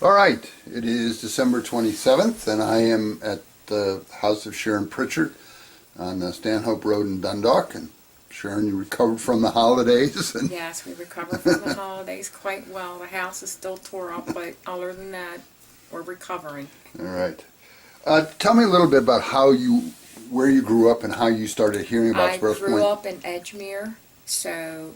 All right, it is December 27th, and I am at the house of Sharon Pritchard on Stanhope Road in Dundalk. And Sharon, you recovered from the holidays? And Yes, we recovered from the holidays quite well. The house is still tore up, but other than that, we're recovering. all right. Tell me a little bit about where you grew up and how you started hearing about I Sparrows grew Point. up in Edgemere, so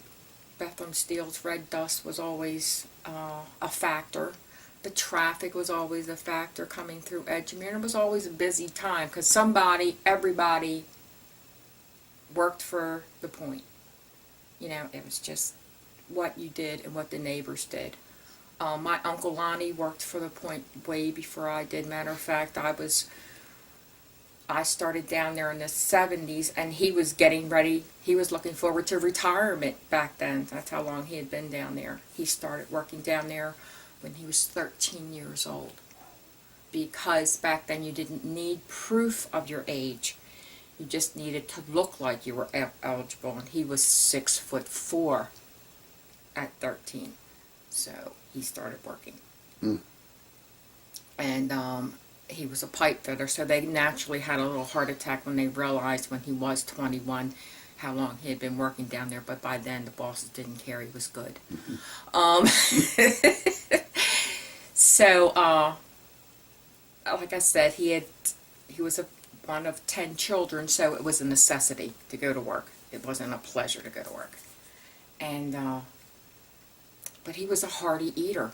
Bethlehem Steel's red dust was always a factor. The traffic was always a factor coming through Edgemere, and it was always a busy time because everybody worked for the point. You know, it was just what you did and what the neighbors did. My Uncle Lonnie worked for the point way before I did. Matter of fact, I started down there in the 70s, and he was getting ready. He was looking forward to retirement back then. That's how long he had been down there. He started working down there when he was 13 years old, because back then you didn't need proof of your age. You just needed to look like you were eligible, and he was 6'4" at 13, so he started working. And he was a pipe fitter, so they naturally had a little heart attack when they realized when he was 21 how long he had been working down there, but by then the bosses didn't care. He was good. So, like I said, he was one of 10 children, so it was a necessity to go to work. It wasn't a pleasure to go to work. And, but he was a hearty eater.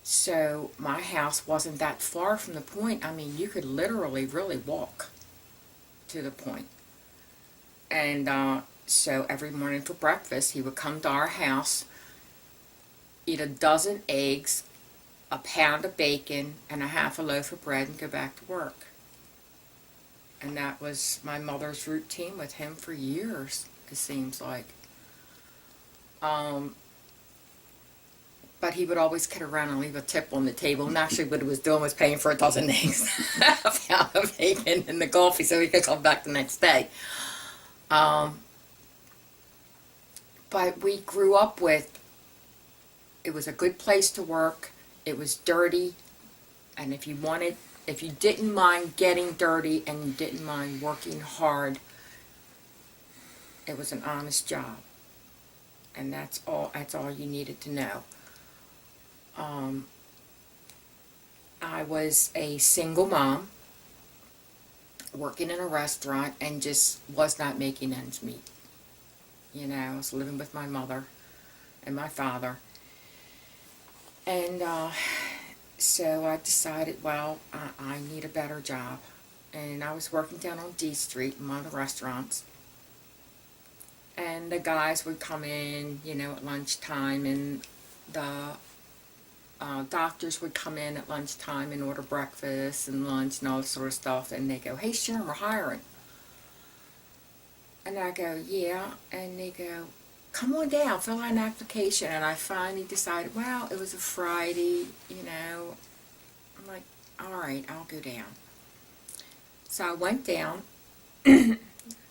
So my house wasn't that far from the point. I mean, you could literally really walk to the point. And so every morning for breakfast, he would come to our house, eat a dozen eggs, a pound of bacon, and a half a loaf of bread, and go back to work. And that was my mother's routine with him for years, it seems like. But he would always kid around and leave a tip on the table. And actually what he was doing was paying for a dozen eggs, a pound of bacon, and the coffee so he could come back the next day. But we grew up with, it was a good place to work. It was dirty. And if you didn't mind getting dirty and you didn't mind working hard, it was an honest job. And that's all you needed to know. I was a single mom working in a restaurant and just was not making ends meet. You know, I was living with my mother and my father. And so I decided, well, I need a better job. And I was working down on D Street in one of the restaurants. And the guys would come in, you know, at lunchtime, and the doctors would come in at lunchtime and order breakfast and lunch and all this sort of stuff. And they go, "Hey, Sharon, we're hiring." And I go, "Yeah." And they go, "Come on down, fill out an application." And I finally decided, well, it was a Friday, you know. I'm like, all right, I'll go down. So I went down,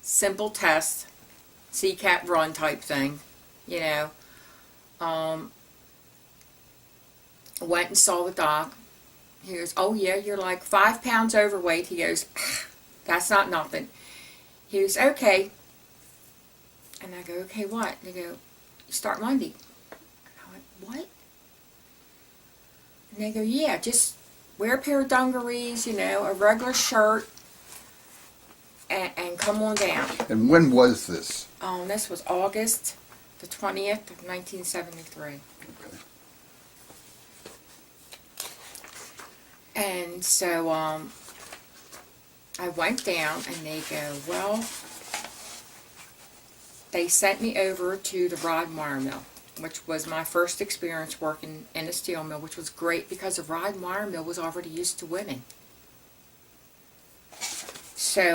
simple test, CCAT run type thing, you know. Went and saw the doc. He goes, "Oh yeah, you're like 5 pounds overweight." He goes, "That's not nothing." He goes, "Okay." And I go, "Okay, what?" And they go, "You start Monday." And I went, "What?" And they go, "Yeah, just wear a pair of dungarees, you know, a regular shirt, and come on down." And when was this? This was August the 20th of 1973. Okay. And so I went down, and they go, well, they sent me over to the rod and wire mill, which was my first experience working in a steel mill, which was great because the rod and wire mill was already used to women. So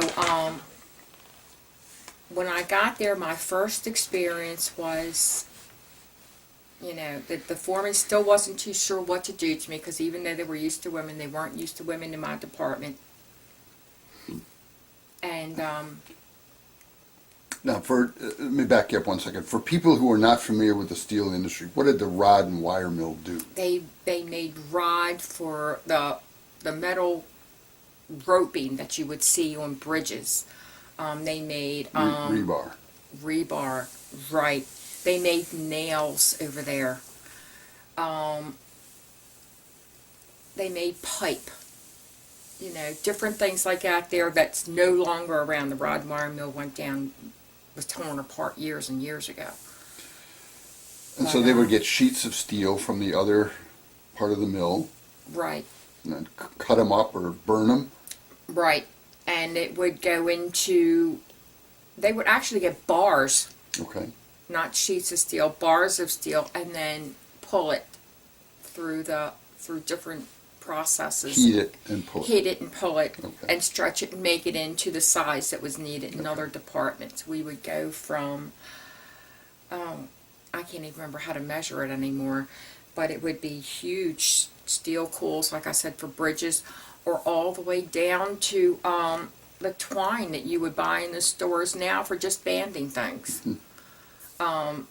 when I got there, my first experience was, you know, the foreman still wasn't too sure what to do to me, because even though they were used to women, they weren't used to women in my department. And Now, let me back you up 1 second. For people who are not familiar with the steel industry, what did the rod and wire mill do? They made rod for the metal roping that you would see on bridges. They made Rebar. rebar, right? They made nails over there. They made pipe. You know, different things like that there that's no longer around. The rod and wire mill went down, was torn apart years and years ago. And so they would get sheets of steel from the other part of the mill. Right. And then cut them up or burn them. Right. And it would go into, they would actually get bars. Okay. Not sheets of steel, bars of steel, and then pull it through different processes. Heat it and pull it. Heat it and pull it, Okay. and stretch it and make it into the size that was needed in other departments. We would go from, I can't even remember how to measure it anymore, but it would be huge steel cools, like I said, for bridges, or all the way down to the twine that you would buy in the stores now for just banding things. And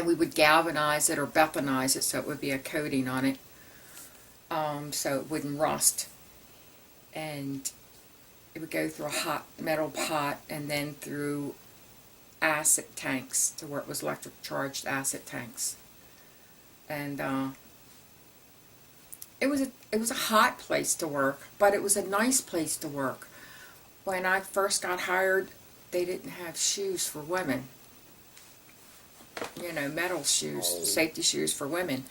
we would galvanize it or Bethanize it, so it would be a coating on it, so it wouldn't rust. And it would go through a hot metal pot and then through acid tanks to where it was electric charged acid tanks. And it was a hot place to work, but it was a nice place to work. When I first got hired, they didn't have shoes for women. You know, metal shoes, safety shoes for women.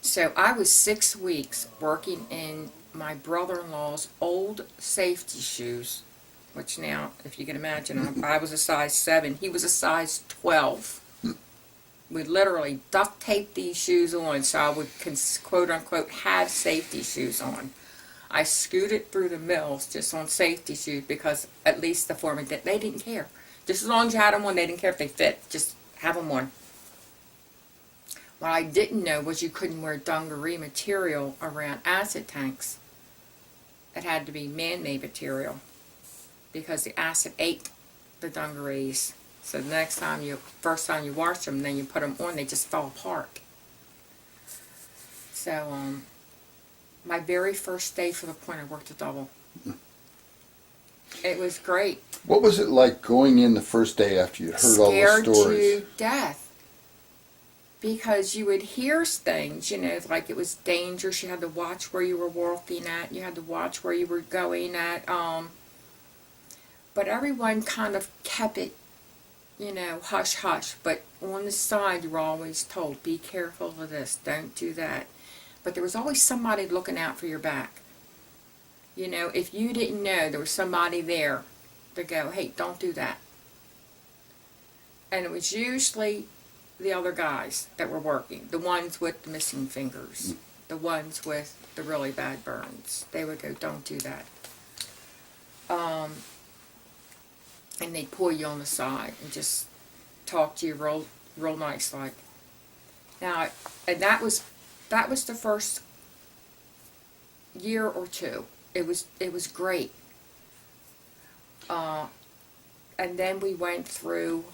So I was 6 weeks working in my brother-in-law's old safety shoes, which now, if you can imagine, I was a size 7, he was a size 12. We literally duct taped these shoes on so I would, quote unquote, have safety shoes on. I scooted through the mills just on safety shoes because at least the foreman, they didn't care. Just as long as you had them on, they didn't care if they fit. Just have them on. What I didn't know was you couldn't wear dungaree material around acid tanks. It had to be man-made material because the acid ate the dungarees. So the first time you washed them, then you put them on, they just fell apart. So, my very first day for the point, I worked a double. It was great. What was it like going in the first day after you'd heard all the stories? Scared to death. Because you would hear things, you know, like it was dangerous. You had to watch where you were walking at. You had to watch where you were going at. But everyone kind of kept it, you know, hush hush. But on the side, you were always told, be careful of this, don't do that. But there was always somebody looking out for your back. You know, if you didn't know, there was somebody there to go, hey, don't do that. And it was usually the other guys that were working, the ones with the missing fingers, the ones with the really bad burns. They would go, don't do that. And they'd pull you on the side and just talk to you real nice like. Now, and that was the first year or two. It was great. And then we went through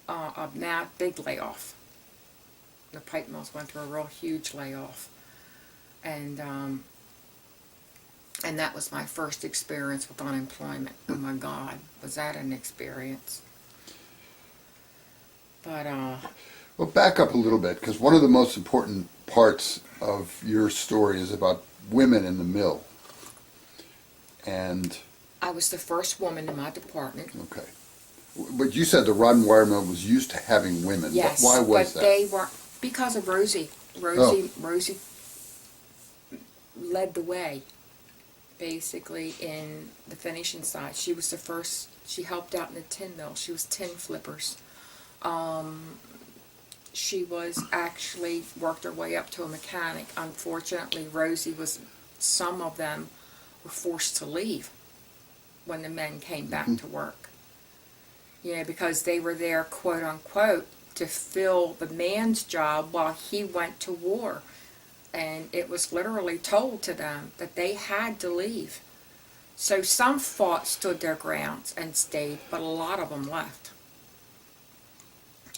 a big layoff. The pipe mills went through a real huge layoff, and that was my first experience with unemployment. Oh my God, was that an experience? But well, back up a little bit, because one of the most important parts of your story is about women in the mill. And I was the first woman in my department. Okay. But you said the rod and wire mill was used to having women. Yes, Why was but that? they were, because of Rosie. Rosie led the way, basically, in the finishing side. She was the first. She helped out in the tin mill. She was tin flippers. She was actually worked her way up to a mechanic. Unfortunately, some of them were forced to leave when the men came back to work. You know, because they were there, quote unquote, to fill the man's job while he went to war. And it was literally told to them that they had to leave. So some fought, stood their grounds, and stayed, but a lot of them left.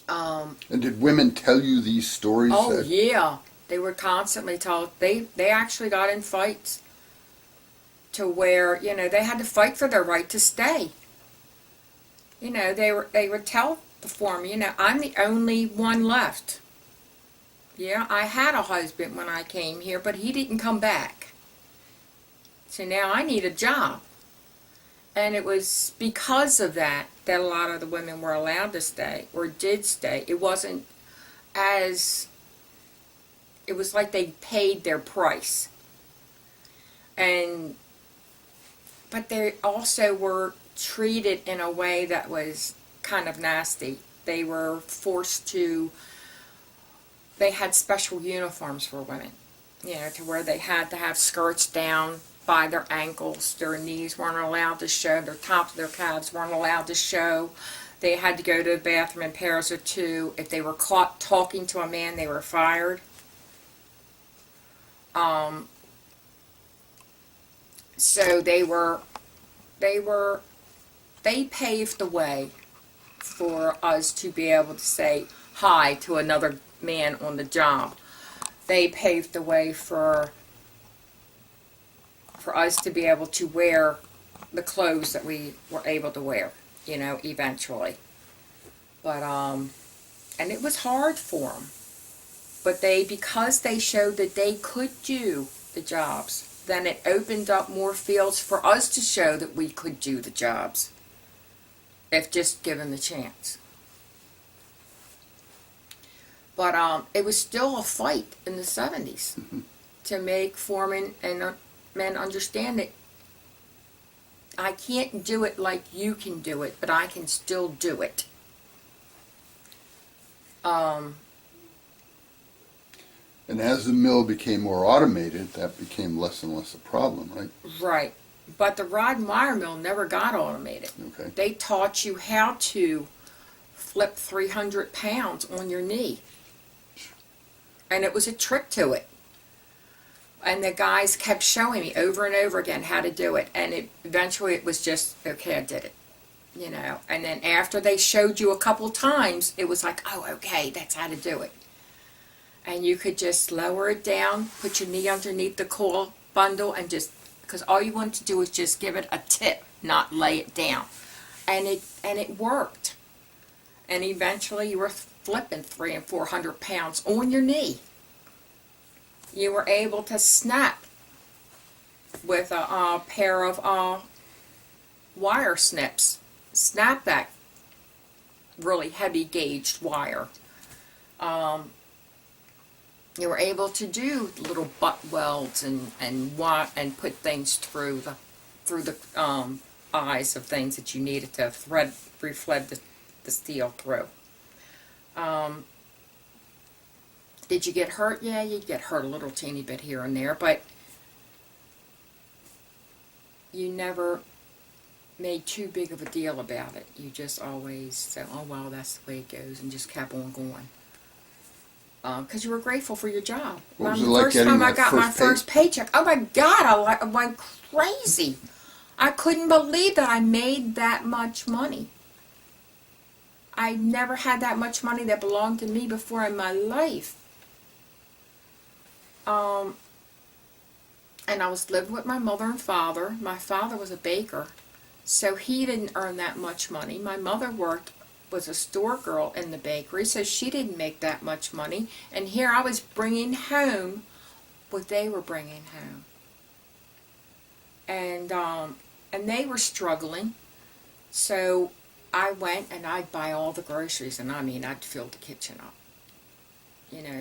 And did women tell you these stories? Oh yeah, they were constantly told. They actually got in fights to where they had to fight for their right to stay. They would tell the foreman, I'm the only one left. Yeah, I had a husband when I came here, but he didn't come back. So now I need a job. And it was because of that that a lot of the women were allowed to stay or did stay. It wasn't as, it was like they paid their price. But they also were treated in a way that was kind of nasty. They were forced to, they had special uniforms for women, to where they had to have skirts down by their ankles, their knees weren't allowed to show, their tops of their calves weren't allowed to show. They had to go to the bathroom in pairs of two. If they were caught talking to a man, they were fired. So they paved the way for us to be able to say hi to another man on the job. They paved the way for us to be able to wear the clothes that we were able to wear, eventually. But, and it was hard for them. But because they showed that they could do the jobs, then it opened up more fields for us to show that we could do the jobs, if just given the chance. But it was still a fight in the 70s to make foremen and men understand that I can't do it like you can do it, but I can still do it. And as the mill became more automated, that became less and less a problem, right? Right. But the rod and wire mill never got automated. Okay. They taught you how to flip 300 pounds on your knee. And it was a trick to it. And the guys kept showing me over and over again how to do it. And eventually it was just, okay, I did it. And then after they showed you a couple times, it was like, oh, okay, that's how to do it. And you could just lower it down, put your knee underneath the coil bundle, and just, because all you wanted to do was just give it a tip, not lay it down. And it worked. And eventually you were flipping 300 and 400 pounds on your knee. You were able to snap with a pair of wire snips. Snap that really heavy gauged wire. You were able to do little butt welds and put things through the eyes of things that you needed to refled the steel through. Did you get hurt? Yeah, you'd get hurt a little teeny bit here and there, but you never made too big of a deal about it. You just always said, oh, well, that's the way it goes, and just kept on going. Because you were grateful for your job. What was the it like first getting time I that got my first first paycheck, oh my God, I went crazy. I couldn't believe that I made that much money. I never had that much money that belonged to me before in my life. And I was living with my mother and father. My father was a baker, so he didn't earn that much money. My mother was a store girl in the bakery, so she didn't make that much money. And here I was bringing home what they were bringing home. And they were struggling, so I went and I'd buy all the groceries, and I'd fill the kitchen up.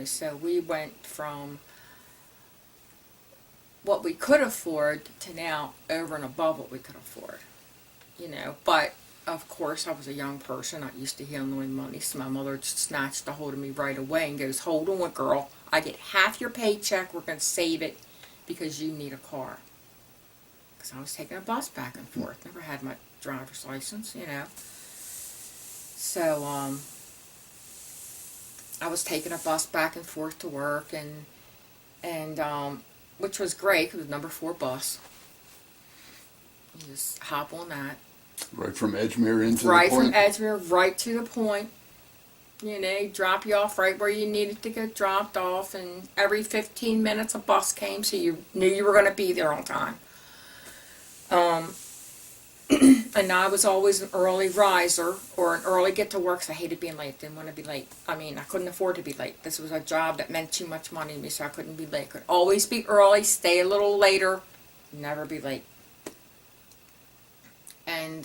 So we went from what we could afford to now over and above what we could afford. But of course I was a young person, not used to handling money, so my mother snatched a hold of me right away and goes, hold on, girl, I get half your paycheck, we're going to save it because you need a car. Because I was taking a bus back and forth, never had my driver's license, So I was taking a bus back and forth to work, and which was great, because it was number 4 bus. You just hop on that. Right from Edgemere into Right the from point? Edgemere, right to the point. You know, drop you off right where you needed to get dropped off, and every 15 minutes a bus came, so you knew you were going to be there on time. And I was always an early riser or an early get to work, because I hated being late. Didn't want to be late. I mean, I couldn't afford to be late. This was a job that meant too much money to me, so I couldn't be late. Could always be early, stay a little later, never be late. And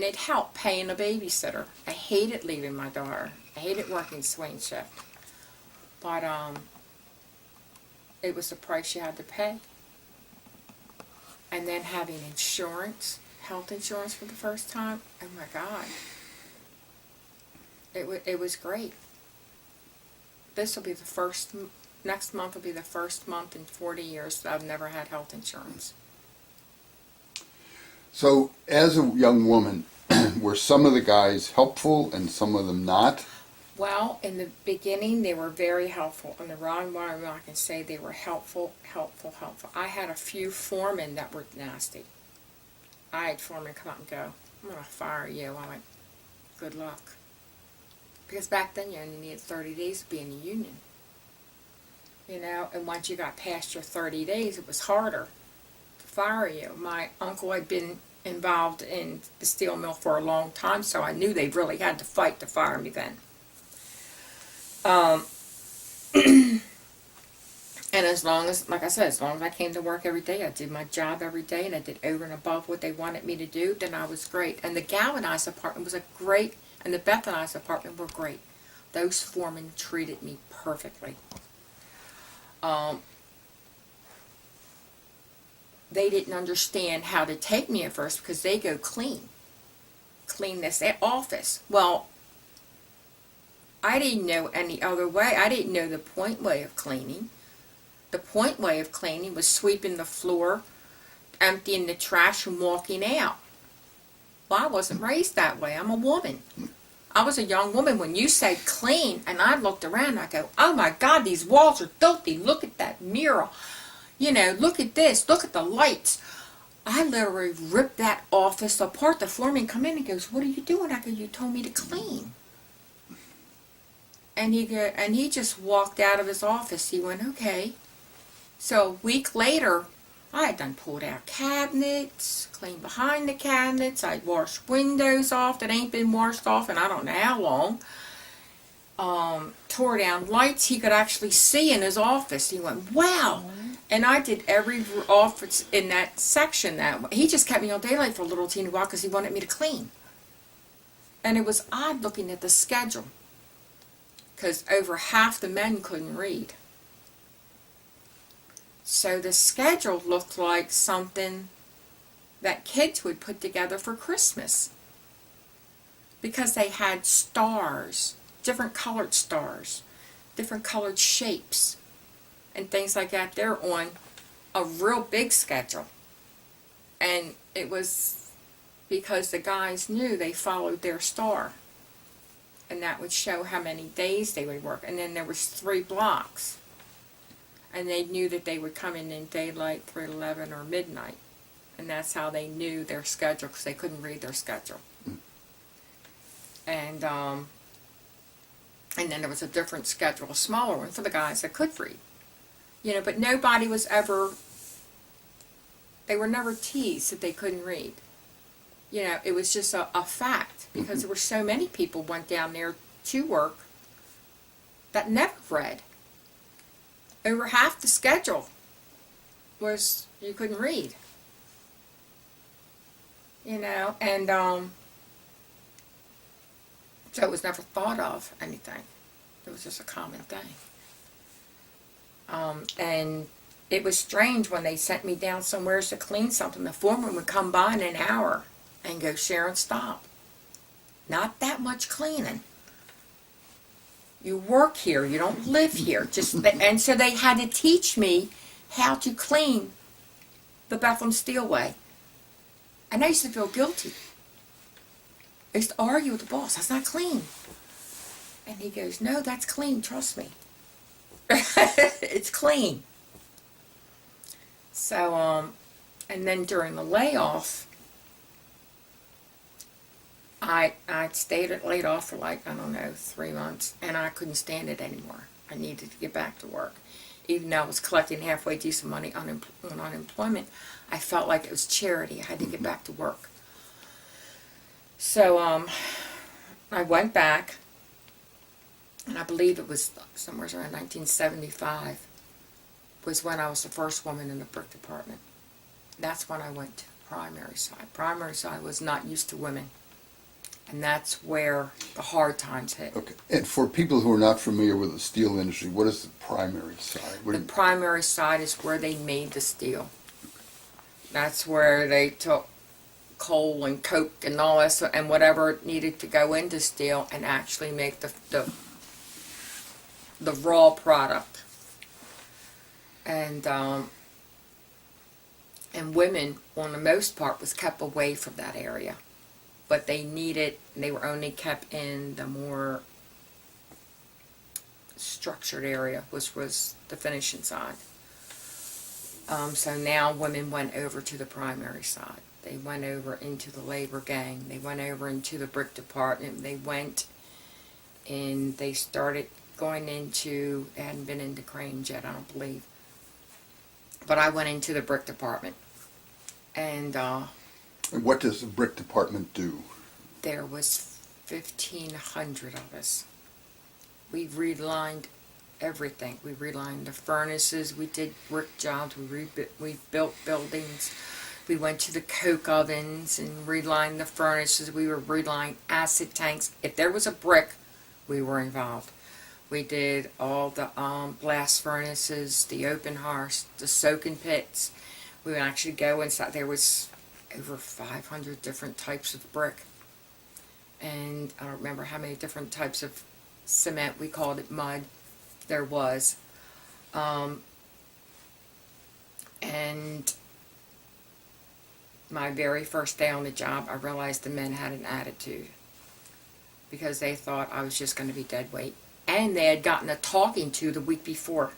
it helped paying a babysitter. I hated leaving my daughter. I hated working swing shift. But it was the price you had to pay. And then having insurance, health insurance for the first time, oh my God. It was great. This will be the first, next month will be the first month in 40 years that I've never had health insurance. So, as a young woman, were some of the guys helpful and some of them not? Well, in the beginning, they were very helpful. In the wrong way, I can say they were helpful. I had a few foremen that were nasty. I had foremen come out and go, I'm going to fire you. I went, good luck. Because back then, you only needed 30 days to be in the union. You know, and once you got past your 30 days, it was harder to fire you. My uncle had been involved in the steel mill for a long time, so I knew they really had to fight to fire me then. And as long as, like I said, as long as I came to work every day, I did my job every day, and I did over and above what they wanted me to do, then I was great. And the galvanized department was and the Bethanized department were great. Those foremen treated me perfectly. They didn't understand how to take me at first, because they go clean this office. Well, I didn't know any other way. I didn't know the point way of cleaning. The point way of cleaning was sweeping the floor, emptying the trash, and walking out. Well, I wasn't raised that way. I'm a woman. I was a young woman when you said clean, and I looked around and I go, oh my God, these walls are filthy. Look at that mirror. You know, look at this. Look at the lights. I literally ripped that office apart. The foreman come in and goes, what are you doing? I go, you told me to clean. And he just walked out of his office. He went, okay. So a week later, I had done pulled out cabinets, cleaned behind the cabinets. I'd washed windows off that ain't been washed off in I don't know how long. Tore down lights he could actually see in his office. He went, wow. And I did every office in that section that way. He just kept me on daylight for a little teeny while because he wanted me to clean. And it was odd looking at the schedule, because over half the men couldn't read. So the schedule looked like something that kids would put together for Christmas, because they had stars, different colored stars, different colored shapes, and things like that. They're on a real big schedule. And it was because the guys knew they followed their star. And that would show how many days they would work. And then there was 3 blocks. And they knew that they would come in daylight through 11 or midnight. And that's how they knew their schedule, because they couldn't read their schedule. And then there was a different schedule, a smaller one, for the guys that could read. You know, but nobody was ever, they were never teased that they couldn't read. You know, it was just a fact, because there were so many people went down there to work that never read. Over half the schedule was you couldn't read. You know, and so it was never thought of anything. It was just a common thing. And it was strange when they sent me down somewhere to clean something. The foreman would come by in an hour and go, Sharon, stop. Not that much cleaning. You work here. You don't live here. And so they had to teach me how to clean the Bethlehem Steel way. And I used to feel guilty. I used to argue with the boss. That's not clean. And he goes, no, that's clean. Trust me. It's clean. So, And then during the layoff, I stayed laid off for like, I don't know, 3 months, and I couldn't stand it anymore. I needed to get back to work. Even though I was collecting halfway decent money on unemployment, I felt like it was charity. I had to get back to work. So I went back, and I believe it was somewhere around 1975 was when I was the first woman in the brick department. That's when I went to the primary side. Primary side was not used to women. And that's where the hard times hit. Okay. And for people who are not familiar with the steel industry, what is the primary side? The primary side is where they made the steel. That's where they took coal and coke and all that and whatever needed to go into steel and actually make the raw product. And women, on the most part, was kept away from that area. But they were only kept in the more structured area, which was the finishing side. So now women went over to the primary side. They went over into the labor gang. They went over into the brick department. They went and they started going into, they hadn't been into cranes yet, I don't believe. But I went into the brick department. And what does the brick department do? There was 1,500 of us. We relined everything. We relined the furnaces. We did brick jobs. We built buildings. We went to the coke ovens and relined the furnaces. We were relining acid tanks. If there was a brick, we were involved. We did all the blast furnaces, the open hearths, the soaking pits. We would actually go inside. There was over 500 different types of brick. And I don't remember how many different types of cement, we called it mud, there was. And my very first day on the job, I realized the men had an attitude. Because they thought I was just going to be dead weight. And they had gotten a talking to the week before.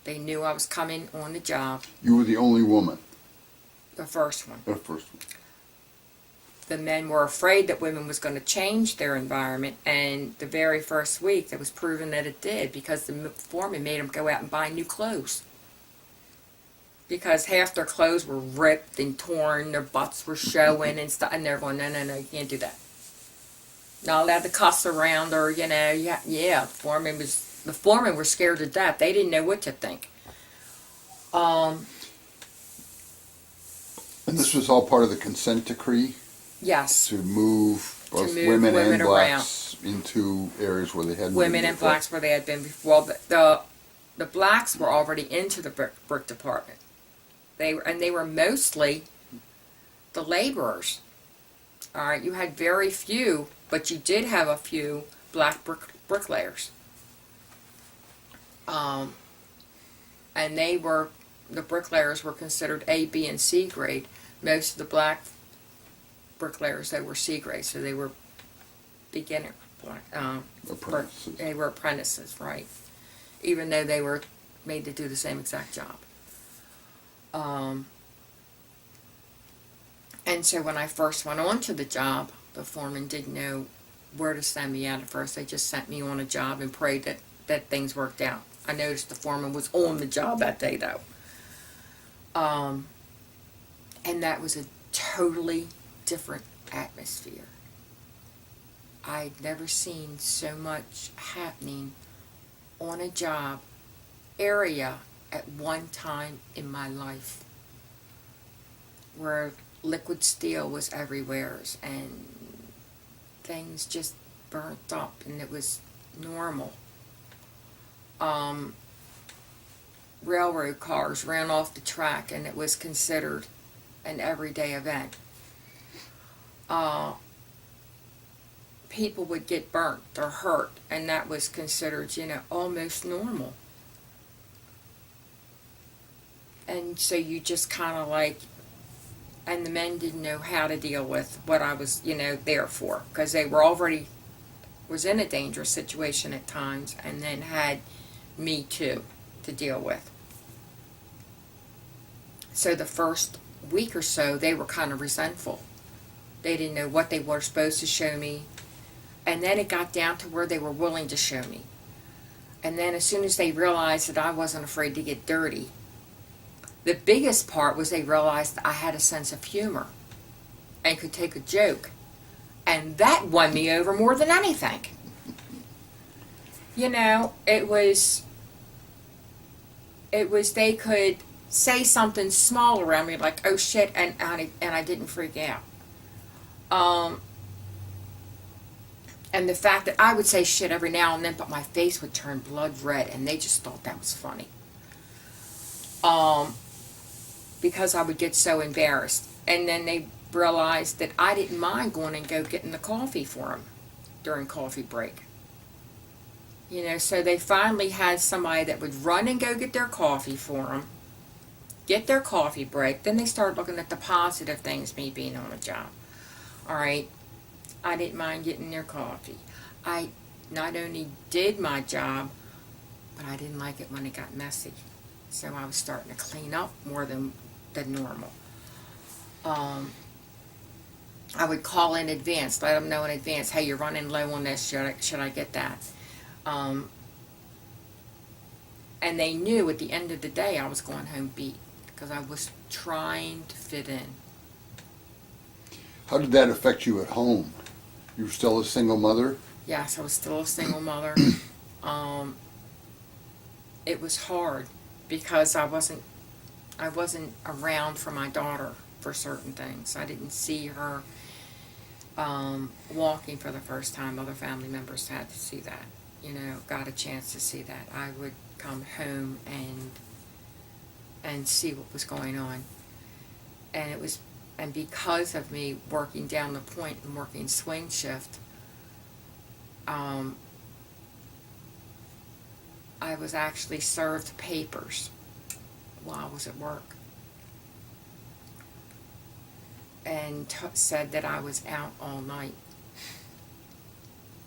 They knew I was coming on the job. You were the only woman? The first one. The first one. The men were afraid that women was going to change their environment, and the very first week it was proven that it did, because the foreman made them go out and buy new clothes. Because half their clothes were ripped and torn, their butts were showing and stuff, and they're going, no, you can't do that. Not allowed to cuss around, or, the foremen were scared to death. They didn't know what to think. And this was all part of the consent decree? Yes. To move both women and blacks into areas where they hadn't been Women and before. blacks where they had been before. Well, the blacks were already into the brick department. They were mostly the laborers. All right, you had very few, but you did have a few black bricklayers. And the bricklayers were considered A, B, and C grade. Most of the black bricklayers, they were C grade, so they were beginner Apprentices. They were apprentices, right? Even though they were made to do the same exact job. And so when I first went on to the job, the foreman didn't know where to send me at first. They just sent me on a job and prayed that things worked out. I noticed the foreman was on the job that day, though. And that was a totally different atmosphere. I'd never seen so much happening on a job area at one time in my life, where liquid steel was everywhere and things just burnt up, and it was normal. Railroad cars ran off the track, and it was considered an everyday event. People would get burnt or hurt, and that was considered, almost normal. And so you just kind of and the men didn't know how to deal with what I was, there for, because they were already was in a dangerous situation at times, and then had me too to deal with. So the first week or so, they were kind of resentful. They didn't know what they were supposed to show me. And then it got down to where they were willing to show me. And then as soon as they realized that I wasn't afraid to get dirty, the biggest part was they realized that I had a sense of humor and could take a joke. And that won me over more than anything. You know, it was they could say something small around me, like, oh shit, and I didn't freak out. And the fact that I would say shit every now and then, but my face would turn blood red, and they just thought that was funny. Because I would get so embarrassed. And then they realized that I didn't mind going and go getting the coffee for them during coffee break. You know, so they finally had somebody that would run and go get their coffee for them, get their coffee break. Then they started looking at the positive things, me being on the job. All right, I didn't mind getting their coffee. I not only did my job, but I didn't like it when it got messy. So I was starting to clean up more than normal. I would call in advance, let them know in advance, hey, you're running low on this, should I get that? And they knew at the end of the day I was going home beat because I was trying to fit in. How did that affect you at home? You were still a single mother? Yes, I was still a single mother. It was hard because I wasn't around for my daughter for certain things. I didn't see her walking for the first time. Other family members had to see that. You know, got a chance to see that. I would come home and see what was going on. And because of me working down the point and working swing shift, I was actually served papers while I was at work. And said that I was out all night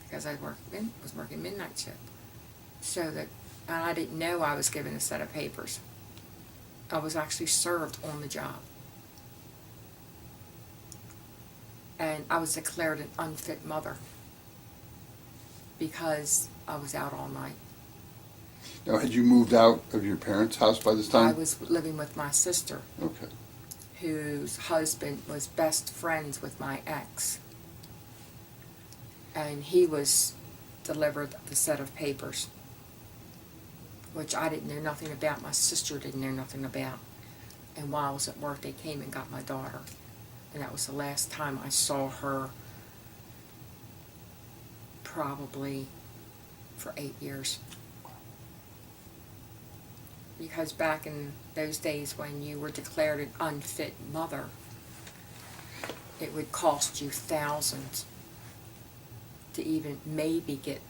because I was working midnight shift. So that, and I didn't know I was given a set of papers. I was actually served on the job. And I was declared an unfit mother because I was out all night. Now, had you moved out of your parents' house by this time? I was living with my sister. Okay. Whose husband was best friends with my ex. And he was delivered the set of papers, which I didn't know nothing about. My sister didn't know nothing about. And while I was at work, they came and got my daughter. And that was the last time I saw her, probably for 8 years. Because back in those days when you were declared an unfit mother, it would cost you thousands to even maybe get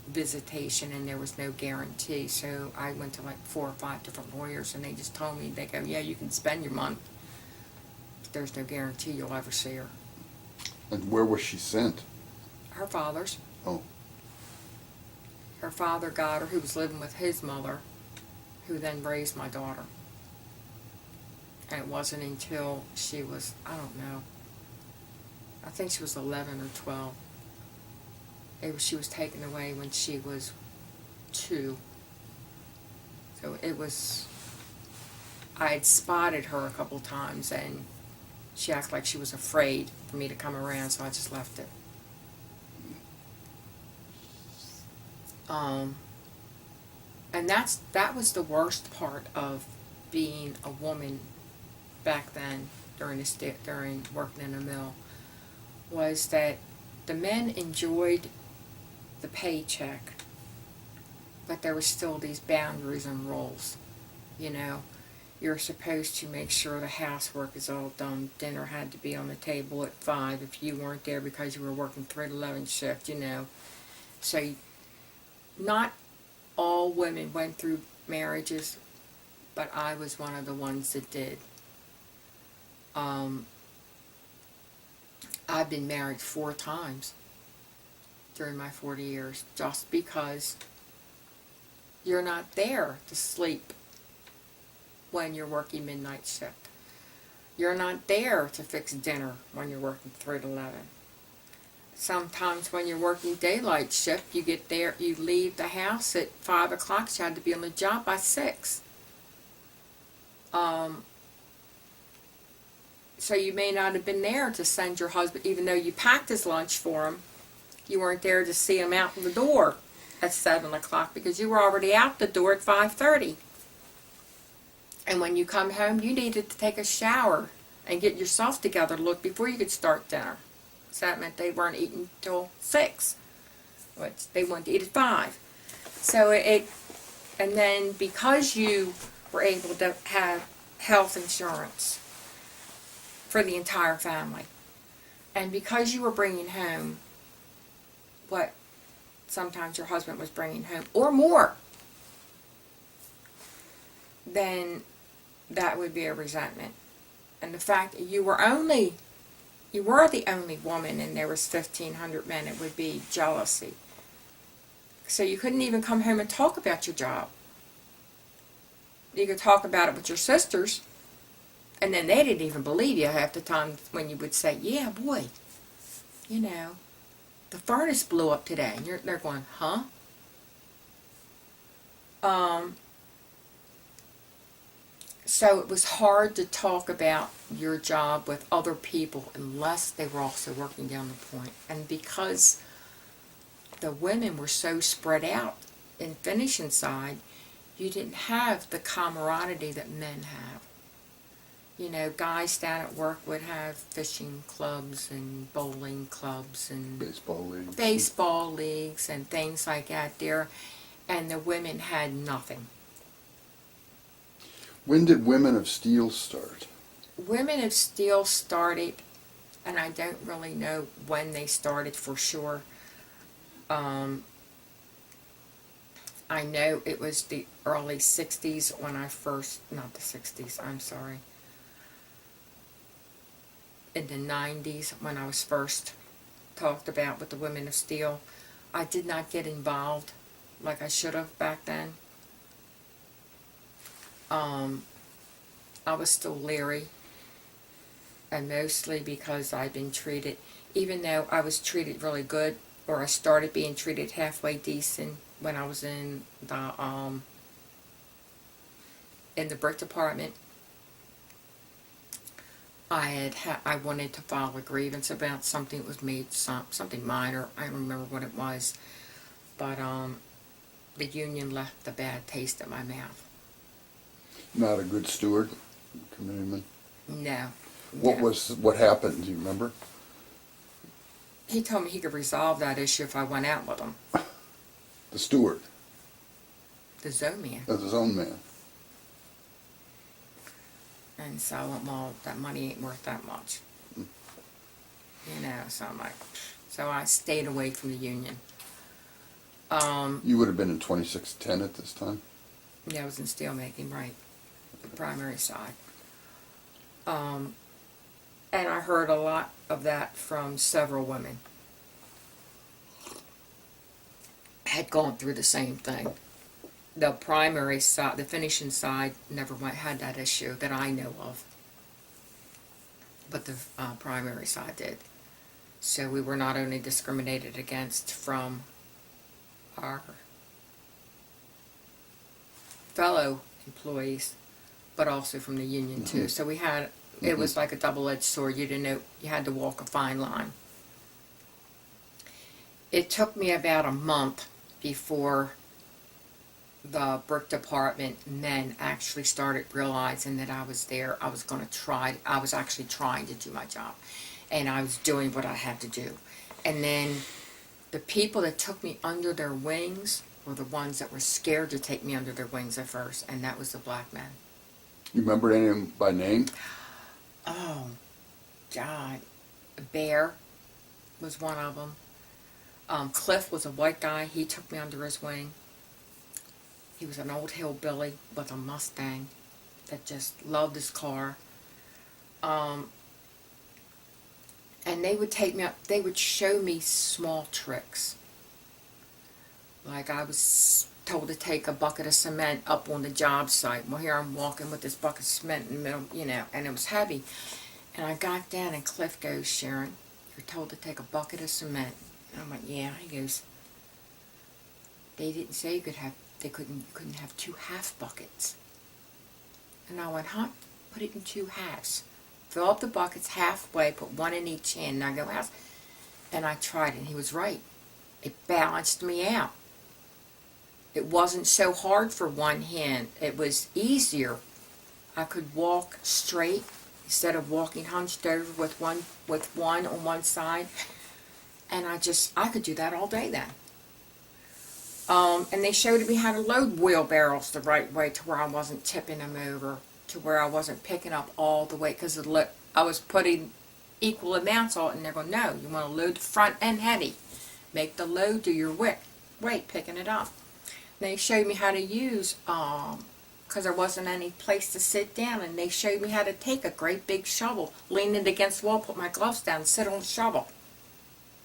visitation, and there was no guarantee. So I went to like 4 or 5 different lawyers, and they just told me, they go, yeah, you can spend your money, but there's no guarantee you'll ever see her. And where was she sent? Her father's. Oh. Her father got her, who was living with his mother, who then raised my daughter. And it wasn't until she was, I don't know, I think she was 11 or 12. She was taken away when she was 2. So it was, I had spotted her a couple times, and she acted like she was afraid for me to come around, so I just left it. And that was the worst part of being a woman back then during working in a mill, was that the men enjoyed the paycheck, but there were still these boundaries and rules. You know, you're supposed to make sure the housework is all done. Dinner had to be on the table at 5 if you weren't there because you were working 3 to 11 shift, you know. So not all women went through marriages, but I was one of the ones that did. I've been married 4 times during my 40 years, just because you're not there to sleep when you're working midnight shift. You're not there to fix dinner when you're working 3 to 11. Sometimes when you're working daylight shift, you get there, you leave the house at 5 o'clock, so you had to be on the job by 6. So you may not have been there to send your husband, even though you packed his lunch for him, you weren't there to see him out the door at 7 o'clock because you were already out the door at 5:30. And when you come home, you needed to take a shower and get yourself together to look before you could start dinner. So that meant they weren't eating till 6, which they wanted to eat at 5. So and then because you were able to have health insurance for the entire family, and because you were bringing home what sometimes your husband was bringing home, or more, then that would be a resentment. And the fact that you were the only woman and there was 1,500 men, it would be jealousy. So you couldn't even come home and talk about your job. You could talk about it with your sisters, and then they didn't even believe you half the time when you would say, yeah, boy, the furnace blew up today. And they're going, huh? So it was hard to talk about your job with other people unless they were also working down the point. And because the women were so spread out in finishing side, you didn't have the camaraderie that men have. Guys down at work would have fishing clubs and bowling clubs and baseball leagues and things like that there, and the women had nothing. When did Women of Steel start? Women of Steel started, and I don't really know when they started for sure. I know it was the early 60s when I first, not the 60s, I'm sorry. In the 90s when I was first talked about with the Women of Steel. I did not get involved like I should have back then. I was still leery, and mostly because I'd been treated, even though I was treated really good, or I started being treated halfway decent when I was in the brick department. I wanted to file a grievance about something that was made, something minor. I don't remember what it was, but the union left a bad taste in my mouth. Not a good steward, committeeman? No. What happened, do you remember? He told me he could resolve that issue if I went out with him. The steward? The zone man. That's his own man. And so I went, well, that money ain't worth that much. So I'm like, so I stayed away from the union. You would have been in 2610 at this time? Yeah, I was in steelmaking, right. The primary side. And I heard a lot of that from several women. Had gone through the same thing. The primary side, the finishing side, never had that issue that I know of. But the primary side did. So we were not only discriminated against from our fellow employees, but also from the union too. So we had, it was like a double-edged sword. You didn't know, you had to walk a fine line. It took me about a month before the brick department men actually started realizing that I was there. I was going to try, I was actually trying to do my job, and I was doing what I had to do. And then the people that took me under their wings were the ones that were scared to take me under their wings at first, and that was the black men. You remember any of them by name? Oh, God. Bear was one of them. Cliff was a white guy. He took me under his wing. He was an old hillbilly with a Mustang that just loved his car. And they would take me up, they would show me small tricks. Like I was told to take a bucket of cement up on the job site. Well, here I'm walking with this bucket of cement in the middle, you know, and it was heavy. And I got down and Cliff goes, Sharon, you're told to take a bucket of cement. And I'm like, yeah. He goes, they didn't say you couldn't have 2 half buckets. And I went, huh? Put it in 2 halves. Fill up the buckets halfway, put 1 in each hand, and I go out. And I tried it, and he was right. It balanced me out. It wasn't so hard for one hand. It was easier. I could walk straight instead of walking hunched over with one on one side. And I could do that all day then. And they showed me how to load wheelbarrows the right way to where I wasn't tipping them over, to where I wasn't picking up all the weight, because I was putting equal amounts on it, and they're going, no, you want to load the front end heavy. Make the load do your weight picking it up. And they showed me how to use, because there wasn't any place to sit down, and they showed me how to take a great big shovel, lean it against the wall, put my gloves down, and sit on the shovel,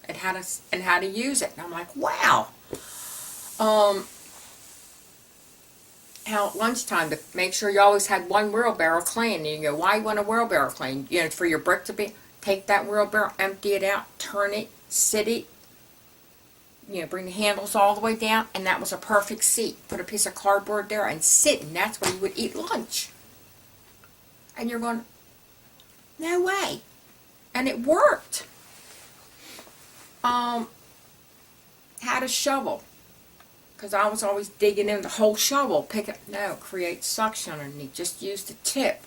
and how to use it. And I'm like, wow. How at lunchtime, to make sure you always had one wheelbarrow clean. And you go, why you want a wheelbarrow clean? You know, for your brick to be, take that wheelbarrow, empty it out, turn it, sit it, you know, bring the handles all the way down, and that was a perfect seat. Put a piece of cardboard there and sit, and that's where you would eat lunch. And you're going, no way. And it worked. How to shovel. Because I was always digging in the whole shovel, create suction underneath, just use the tip.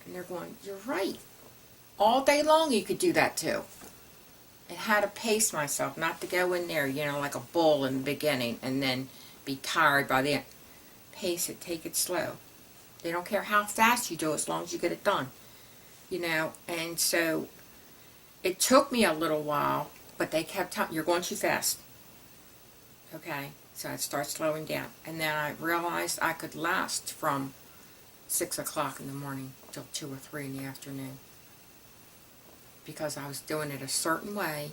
And they're going, you're right. All day long you could do that too. And how to pace myself, not to go in there, you know, like a bull in the beginning and then be tired by the end. Pace it, take it slow. They don't care how fast you do as long as you get it done. You know, and so it took me a little while, but they kept telling, you're going too fast. Okay. So I'd start slowing down. And then I realized I could last from 6 o'clock in the morning till 2 or 3 in the afternoon. Because I was doing it a certain way.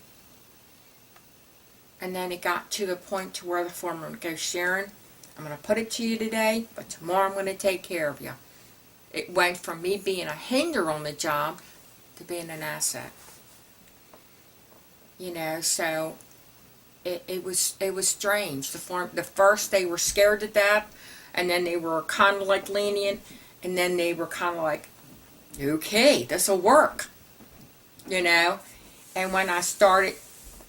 And then it got to the point to where the foreman would go, Sharon, I'm going to put it to you today, but tomorrow I'm going to take care of you. It went from me being a hinder on the job to being an asset. You know, so it was strange. The first they were scared to death, and then they were kind of like lenient, and then they were kind of like, okay, this'll work, you know. And when I started,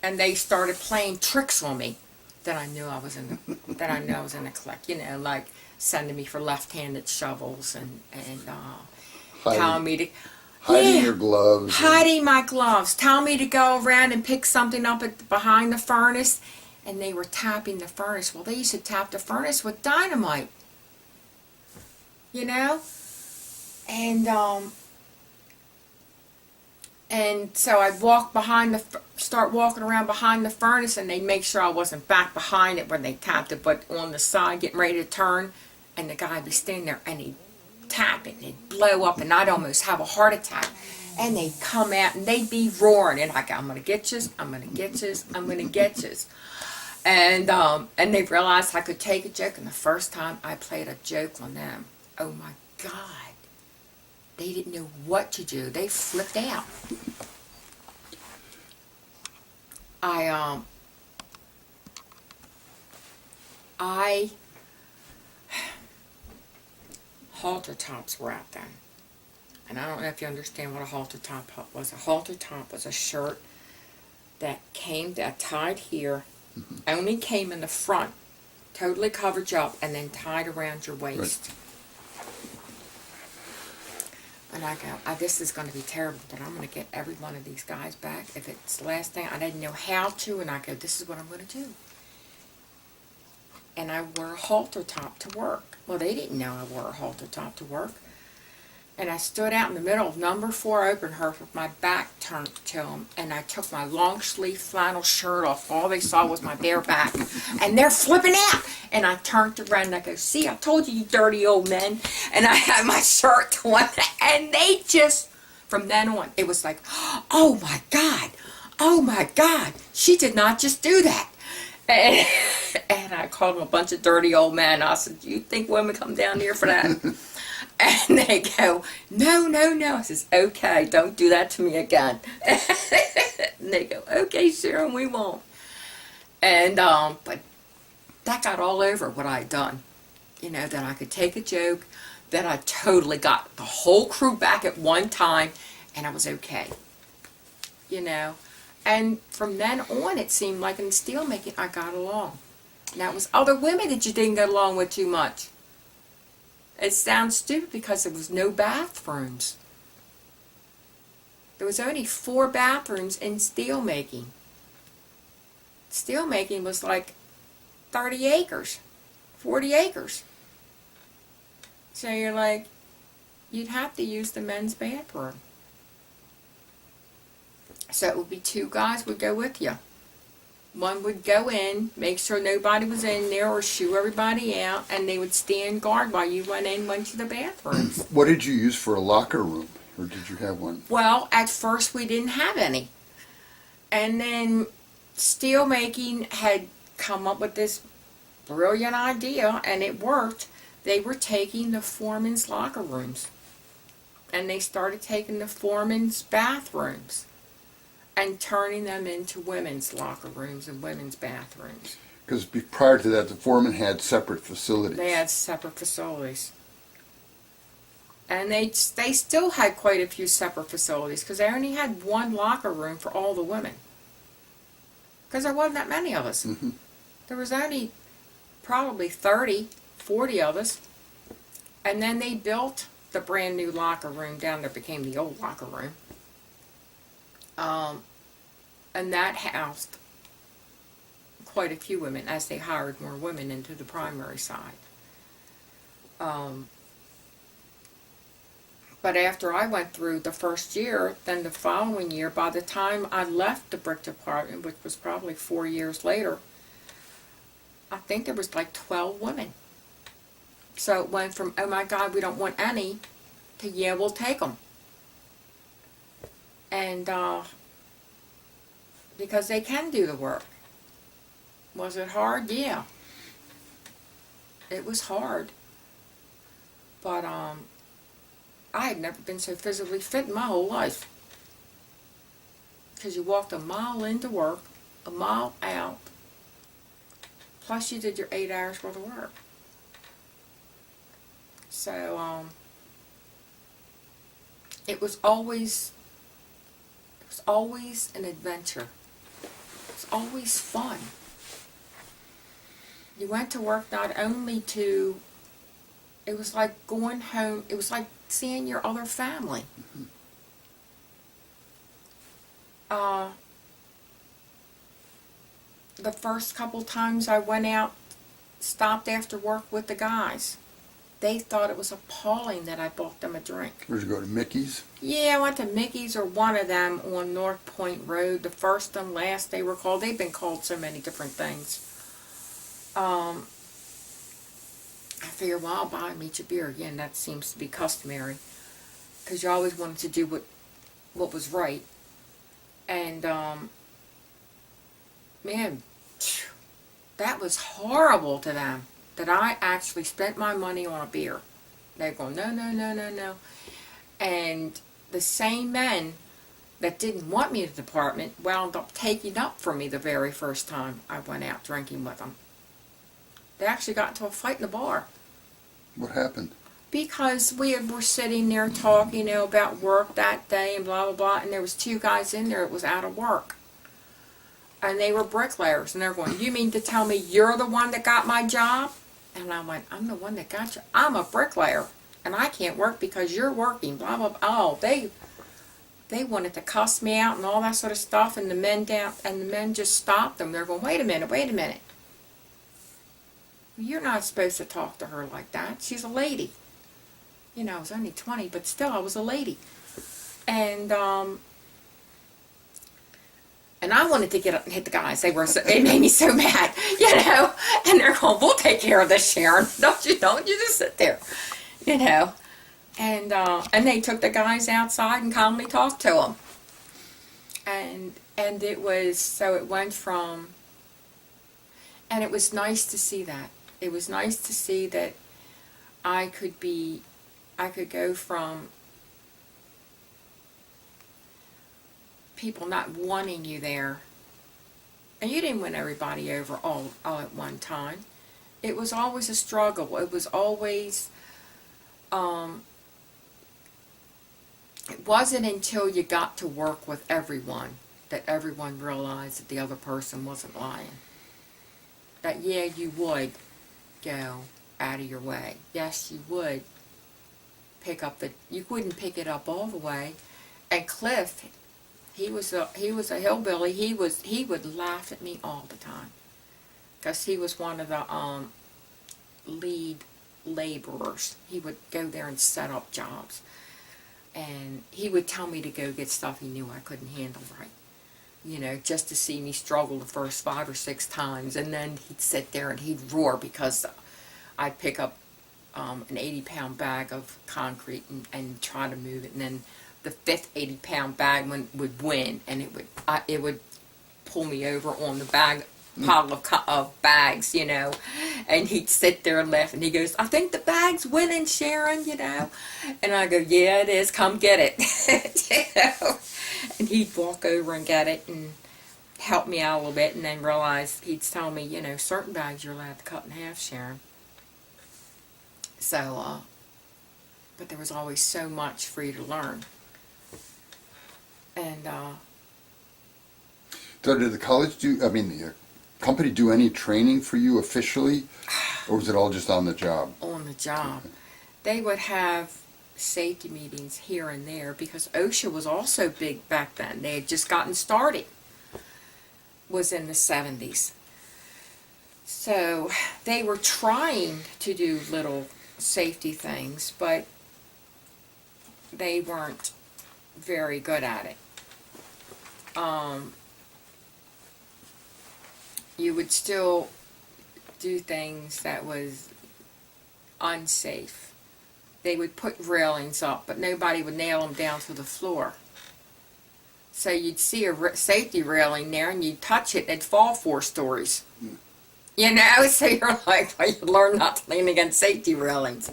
and they started playing tricks on me, then I knew I was in the clique, you know, like sending me for left-handed shovels and telling me to. Hiding your gloves. Hiding my gloves. Tell me to go around and pick something up behind the furnace. And they were tapping the furnace. Well, they used to tap the furnace with dynamite. You know? And so I'd start walking around behind the furnace, and they'd make sure I wasn't back behind it when they tapped it, but on the side, getting ready to turn. And the guy would be standing there, and he'd tap it, and it'd blow up, and I'd almost have a heart attack. And they'd come out, and they'd be roaring, and I'd go, I'm going to get you, I'm going to get you, I'm going to get you. And they realized I could take a joke, and the first time I played a joke on them, oh my God, they didn't know what to do. They flipped out. Halter tops were out then. And I don't know if you understand what a halter top was. A halter top was a shirt that tied here, only came in the front, totally covered you up, and then tied around your waist. Right. And I go, this is going to be terrible, but I'm going to get every one of these guys back. If it's the last thing, I didn't know how to, and I go, this is what I'm going to do. And I wore a halter top to work. Well, they didn't know I wore a halter top to work. And I stood out in the middle of number 4 Openhurst with my back turned to them, and I took my long sleeve flannel shirt off. All they saw was my bare back. And they're flipping out. And I turned around and I go, see, I told you, you dirty old men. And I had my shirt on, and they just, from then on, it was like, oh my God, she did not just do that. And And I called them a bunch of dirty old men. I said, "Do you think women come down here for that?" And they go, "No, no, no." I says, "Okay, don't do that to me again." And they go, "Okay, Sharon, we won't." And but that got all over what I had done. You know, that I could take a joke, that I totally got the whole crew back at one time, and I was okay. You know, and from then on, it seemed like in steelmaking, I got along. Now, it was other women that you didn't get along with too much. It sounds stupid because there was no bathrooms. There was only 4 bathrooms in steelmaking. Steelmaking was like 30 acres, 40 acres. So you're like, you'd have to use the men's bathroom. So it would be 2 guys would go with you. One would go in, make sure nobody was in there or shoo everybody out, and they would stand guard while you went to the bathrooms. What did you use for a locker room, or did you have one? Well, at first we didn't have any. And then steelmaking had come up with this brilliant idea, and it worked. They were taking the foreman's locker rooms, and they started taking the foreman's bathrooms and turning them into women's locker rooms and women's bathrooms. Because prior to that, the foreman had separate facilities. They had separate facilities. And they still had quite a few separate facilities because they only had 1 locker room for all the women. Because there wasn't that many of us. Mm-hmm. There was only probably 30, 40 of us. And then they built the brand new locker room down there, became the old locker room. And that housed quite a few women as they hired more women into the primary side. But after I went through the first year, then the following year, by the time I left the brick department, which was probably 4 years later, I think there was like 12 women. So it went from, "Oh my God, we don't want any," to, "Yeah, we'll take them." And because they can do the work. Was it hard? Yeah. It was hard. But I had never been so physically fit in my whole life. Because you walked a mile into work, a mile out, plus you did your 8 hours worth of work. So it was always an adventure. It was always fun. You went to work not only to, it was like going home, it was like seeing your other family. The first couple times I went out, stopped after work with the guys, they thought it was appalling that I bought them a drink. Where'd you go, to Mickey's? Yeah, I went to Mickey's or one of them on North Point Road. The first and last they were called. They've been called so many different things. I figure, well, I'll buy them each a beer. Again, that seems to be customary. Because you always wanted to do what was right. And, man, that was horrible to them. That I actually spent my money on a beer. They go, "No, no, no, no, no." And the same men that didn't want me in the department wound up taking up for me the very first time I went out drinking with them. They actually got into a fight in the bar. What happened? Because we were sitting there talking, about work that day and blah, blah, blah, and there was 2 guys in there that was out of work. And they were bricklayers, and they're going, "You mean to tell me you're the one that got my job?" And I went, "I'm the one that got you. I'm a bricklayer, and I can't work because you're working, blah, blah, blah." Oh, they wanted to cuss me out and all that sort of stuff, and the men just stopped them. They're going, wait a minute. You're not supposed to talk to her like that. She's a lady. I was only 20, but still, I was a lady. And I wanted to get up and hit the guys. It made me so mad, And they're going, "We'll take care of this, Sharon. Don't you just sit there, And they took the guys outside and calmly talked to them. And it was, so it went from, And it was nice to see that. It was nice to see that I could go from people not wanting you there, and you didn't win everybody over all at one time. It was always a struggle. It was always, it wasn't until you got to work with everyone that everyone realized that the other person wasn't lying. That, yeah, you would go out of your way. Yes, you would you wouldn't pick it up all the way. And Cliff, he was a hillbilly. He would laugh at me all the time, because he was one of the lead laborers. He would go there and set up jobs, and he would tell me to go get stuff he knew I couldn't handle right. You know, just to see me struggle the first 5 or 6 times, and then he'd sit there and he'd roar because I'd pick up an 80-pound bag of concrete and try to move it, and then the 5th 80-pound bag would win, and it would pull me over on the pile of bags, you know, and he'd sit there and laugh, and he goes, "I think the bag's winning, Sharon," you know, and I go, "Yeah, it is. Come get it," you know, and he'd walk over and get it and help me out a little bit, and then realize he'd tell me, you know, certain bags you're allowed to cut in half, Sharon. So, but there was always so much for you to learn. And, So did the company do any training for you officially, or was it all just on the job? On the job. They would have safety meetings here and there, because OSHA was also big back then. They had just gotten started. Was in the 70s. So they were trying to do little safety things, but they weren't very good at it. You would still do things that was unsafe. They would put railings up, but nobody would nail them down to the floor. So you'd see a safety railing there, and you'd touch it, and it'd fall 4 stories. You know, so you're like, well, you learn not to lean against safety railings.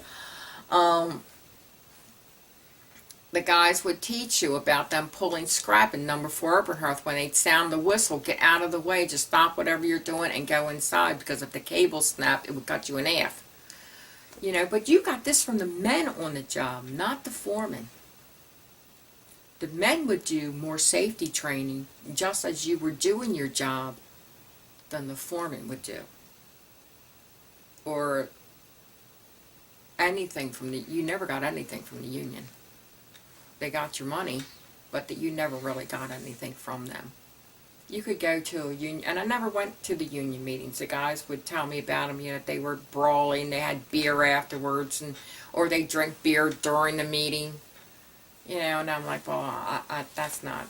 The guys would teach you about them pulling scrap in number 4 Oberhearth. When they'd sound the whistle, get out of the way, just stop whatever you're doing and go inside, because if the cable snapped, it would cut you in half. You know, but you got this from the men on the job, not the foreman. The men would do more safety training just as you were doing your job than the foreman would do. Or anything you never got anything from the union. They got your money, but that you never really got anything from them. You could go to a union, and I never went to the union meetings. The guys would tell me about them, you know, they were brawling, they had beer afterwards, or they drink beer during the meeting. You know, and I'm like, well, that's not,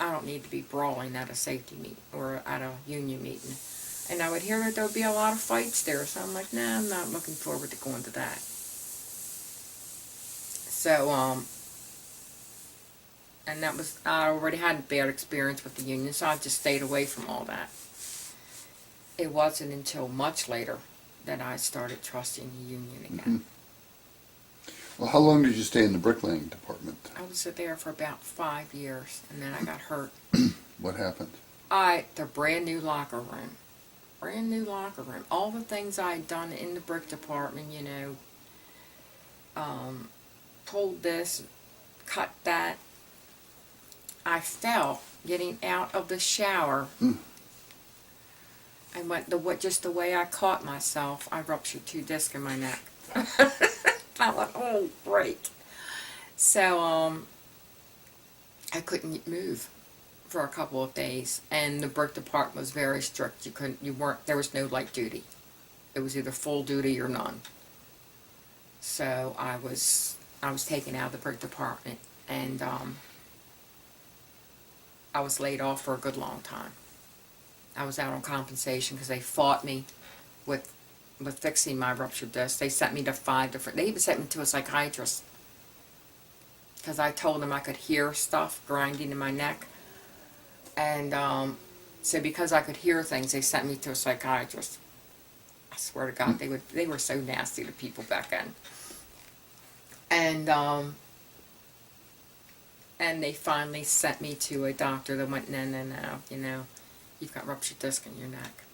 I don't need to be brawling at a safety meeting or at a union meeting. And I would hear that there would be a lot of fights there, so I'm like, nah, I'm not looking forward to going to that. So, and that was, I already had a bad experience with the union, so I just stayed away from all that. It wasn't until much later that I started trusting the union again. Mm-hmm. Well, how long did you stay in the bricklaying department? I was there for about 5 years, and then I got hurt. What happened? The brand new locker room. Brand new locker room. All the things I had done in the brick department, you know, pulled this, cut that. I fell getting out of the shower. I went just the way I caught myself. I ruptured 2 discs in my neck. I went, oh, great. So, I couldn't move for a couple of days, and the brick department was very strict. There was no light duty. It was either full duty or none. So I was taken out of the brick department, and I was laid off for a good long time. I was out on compensation because they fought me with fixing my ruptured disc. They sent me to 5 different, they even sent me to a psychiatrist because I told them I could hear stuff grinding in my neck. And So because I could hear things, they sent me to a psychiatrist. I swear to God, they were so nasty to people back then. And they finally sent me to a doctor that went, no, you've got ruptured disc in your neck.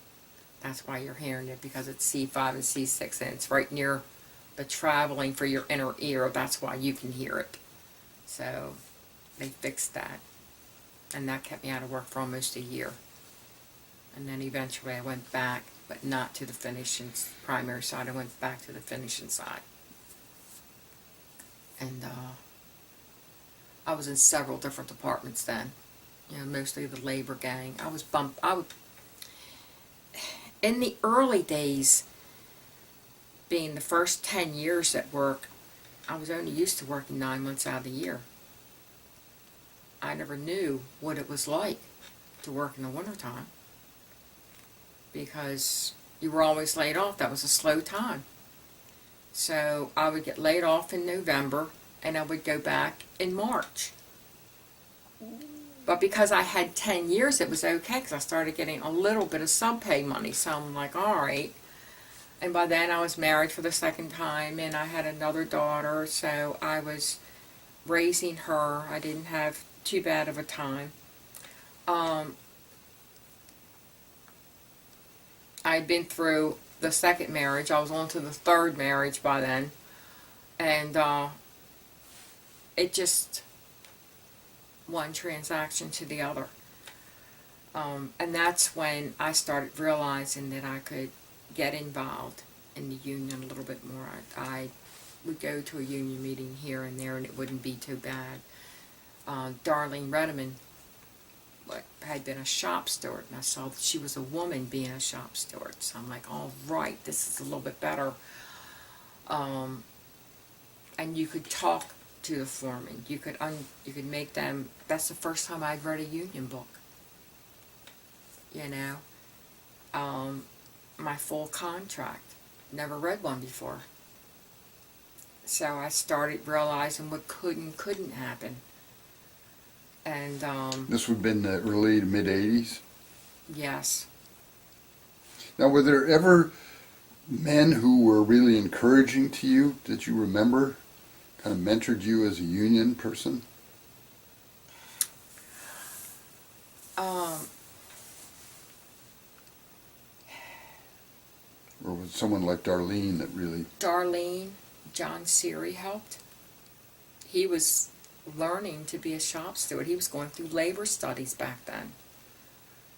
That's why you're hearing it, because it's C5 and C6, and it's right near the traveling for your inner ear. That's why you can hear it. So they fixed that, and that kept me out of work for almost a year. And then eventually I went back, but not to the finishing primary side. I went back to the finishing side. And I was in several different departments then. Mostly the labor gang. I was bumped. In the early days, being the first 10 years at work, I was only used to working 9 months out of the year. I never knew what it was like to work in the wintertime, because you were always laid off. That was a slow time. So I would get laid off in November, and I would go back in March. But because I had 10 years, it was okay, because I started getting a little bit of sub-pay money. So I'm like, all right. And by then I was married for the second time, and I had another daughter, so I was raising her. I didn't have too bad of a time. I'd been through the second marriage. I was on to the third marriage by then. And it just, one transaction to the other. And that's when I started realizing that I could get involved in the union a little bit more. I would go to a union meeting here and there, and it wouldn't be too bad. Darlene Redeman had been a shop steward, and I saw that she was a woman being a shop steward. So I'm like, all right, this is a little bit better. And you could talk to the foreman. You could make them. That's the first time I'd read a union book. My full contract. Never read one before. So I started realizing what could and couldn't happen. And this would have been the early to mid 80s. Yes. Now, were there ever men who were really encouraging to you that you remember, kind of mentored you as a union person? Or was someone like Darlene that really... Darlene, John Seary helped. He was learning to be a shop steward. He was going through labor studies back then.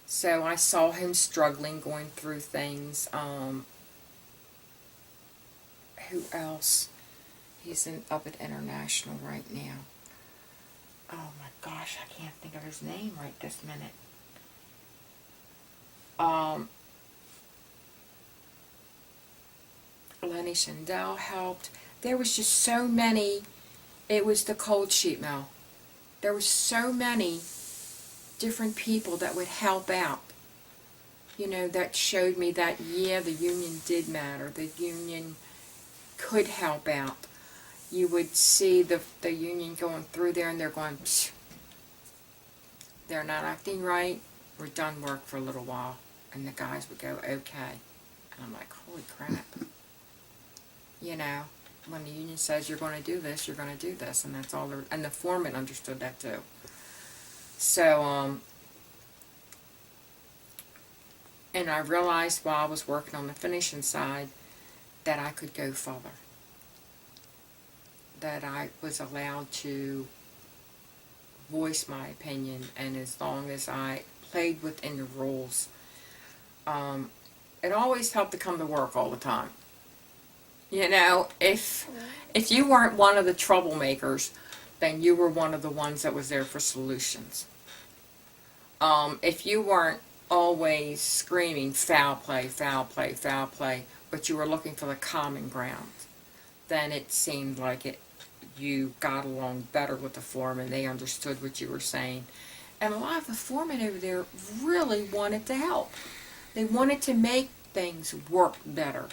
So I saw him struggling, going through things. Who else? He's up at International right now. Oh my gosh, I can't think of his name right this minute. Lenny Shindell helped. There was just so many. It was the cold sheet mill. There were so many different people that would help out. That showed me that, yeah, the union did matter. The union could help out. You would see the union going through there, and they're going, psh, they're not acting right. We're done work for a little while. And the guys would go, okay. And I'm like, holy crap. When the union says you're going to do this, you're going to do this. And that's all. And the foreman understood that too. So, and I realized while I was working on the finishing side that I could go further. That I was allowed to voice my opinion, and as long as I played within the rules, it always helped to come to work all the time. If you weren't one of the troublemakers, then you were one of the ones that was there for solutions. If you weren't always screaming foul play, foul play, foul play, but you were looking for the common ground, then it seemed like you got along better with the foreman. They understood what you were saying. And a lot of the foremen over there really wanted to help. They wanted to make things work better.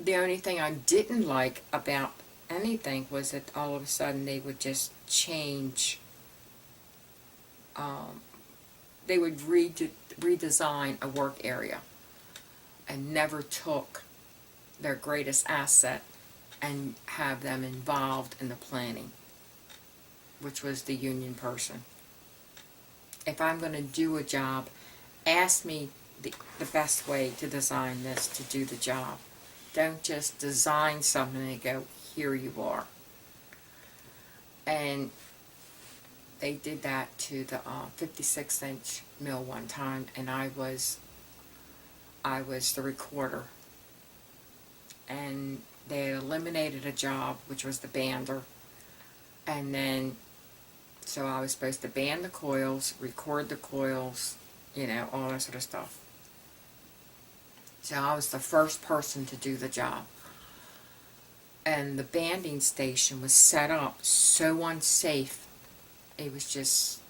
The only thing I didn't like about anything was that all of a sudden they would just change they would redesign a work area and never took their greatest asset and have them involved in the planning, which was the union person. If I'm going to do a job, ask me the best way to design this to do the job. Don't just design something and go, here you are. And they did that to the 56-inch mill one time, and I was the recorder. And they eliminated a job, which was the bander. And then, so I was supposed to band the coils, record the coils, all that sort of stuff. So I was the first person to do the job. And the banding station was set up so unsafe. It was just,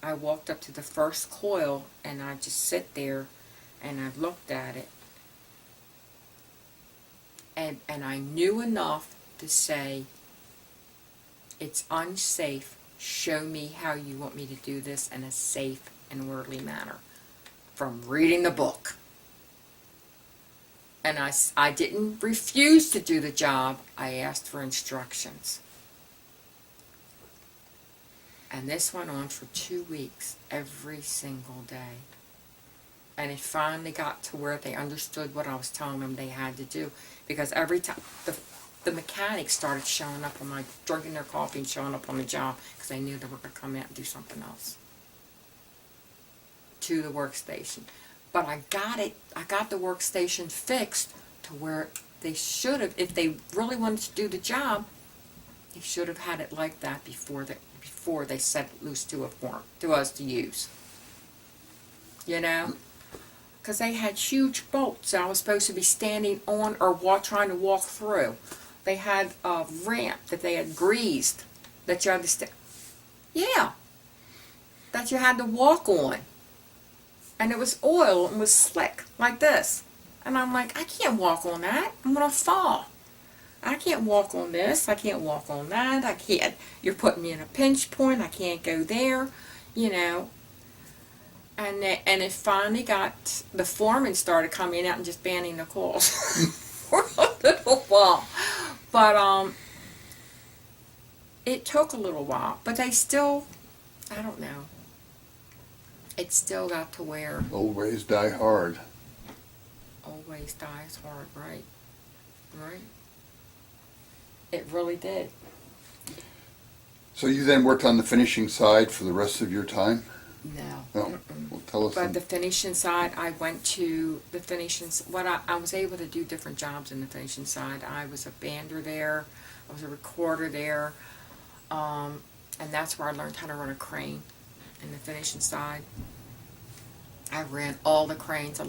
I walked up to the first coil and I just sit there and I looked at it. And I knew enough to say, it's unsafe. Show me how you want me to do this in a safe and orderly manner. From reading the book. And I didn't refuse to do the job. I asked for instructions. And this went on for 2 weeks, every single day. And it finally got to where they understood what I was telling them they had to do. Because every time, the mechanics started showing up drinking their coffee and showing up on the job because they knew they were going to come out and do something else to the workstation. But I got the workstation fixed to where they should have, if they really wanted to do the job, they should have had it like that before they set it loose to us to use. Because they had huge bolts I was supposed to be standing on or trying to walk through. They had a ramp that they had greased that you had to that you had to walk on. And it was oil and was slick like this. And I'm like, I can't walk on that. I'm going to fall. I can't walk on this. I can't walk on that. I can't. You're putting me in a pinch point. I can't go there. And it finally got, the foreman started coming out and just banding the coils for a little while. But it took a little while. But they still, I don't know. It still got to where... Old ways die hard. Old ways dies hard, right. Right. It really did. So you then worked on the finishing side for the rest of your time? No. Oh, well, tell us. But the finishing side, I went to the finishing... I was able to do different jobs in the finishing side. I was a bander there. I was a recorder there. And that's where I learned how to run a crane in the finishing side. I ran all the cranes.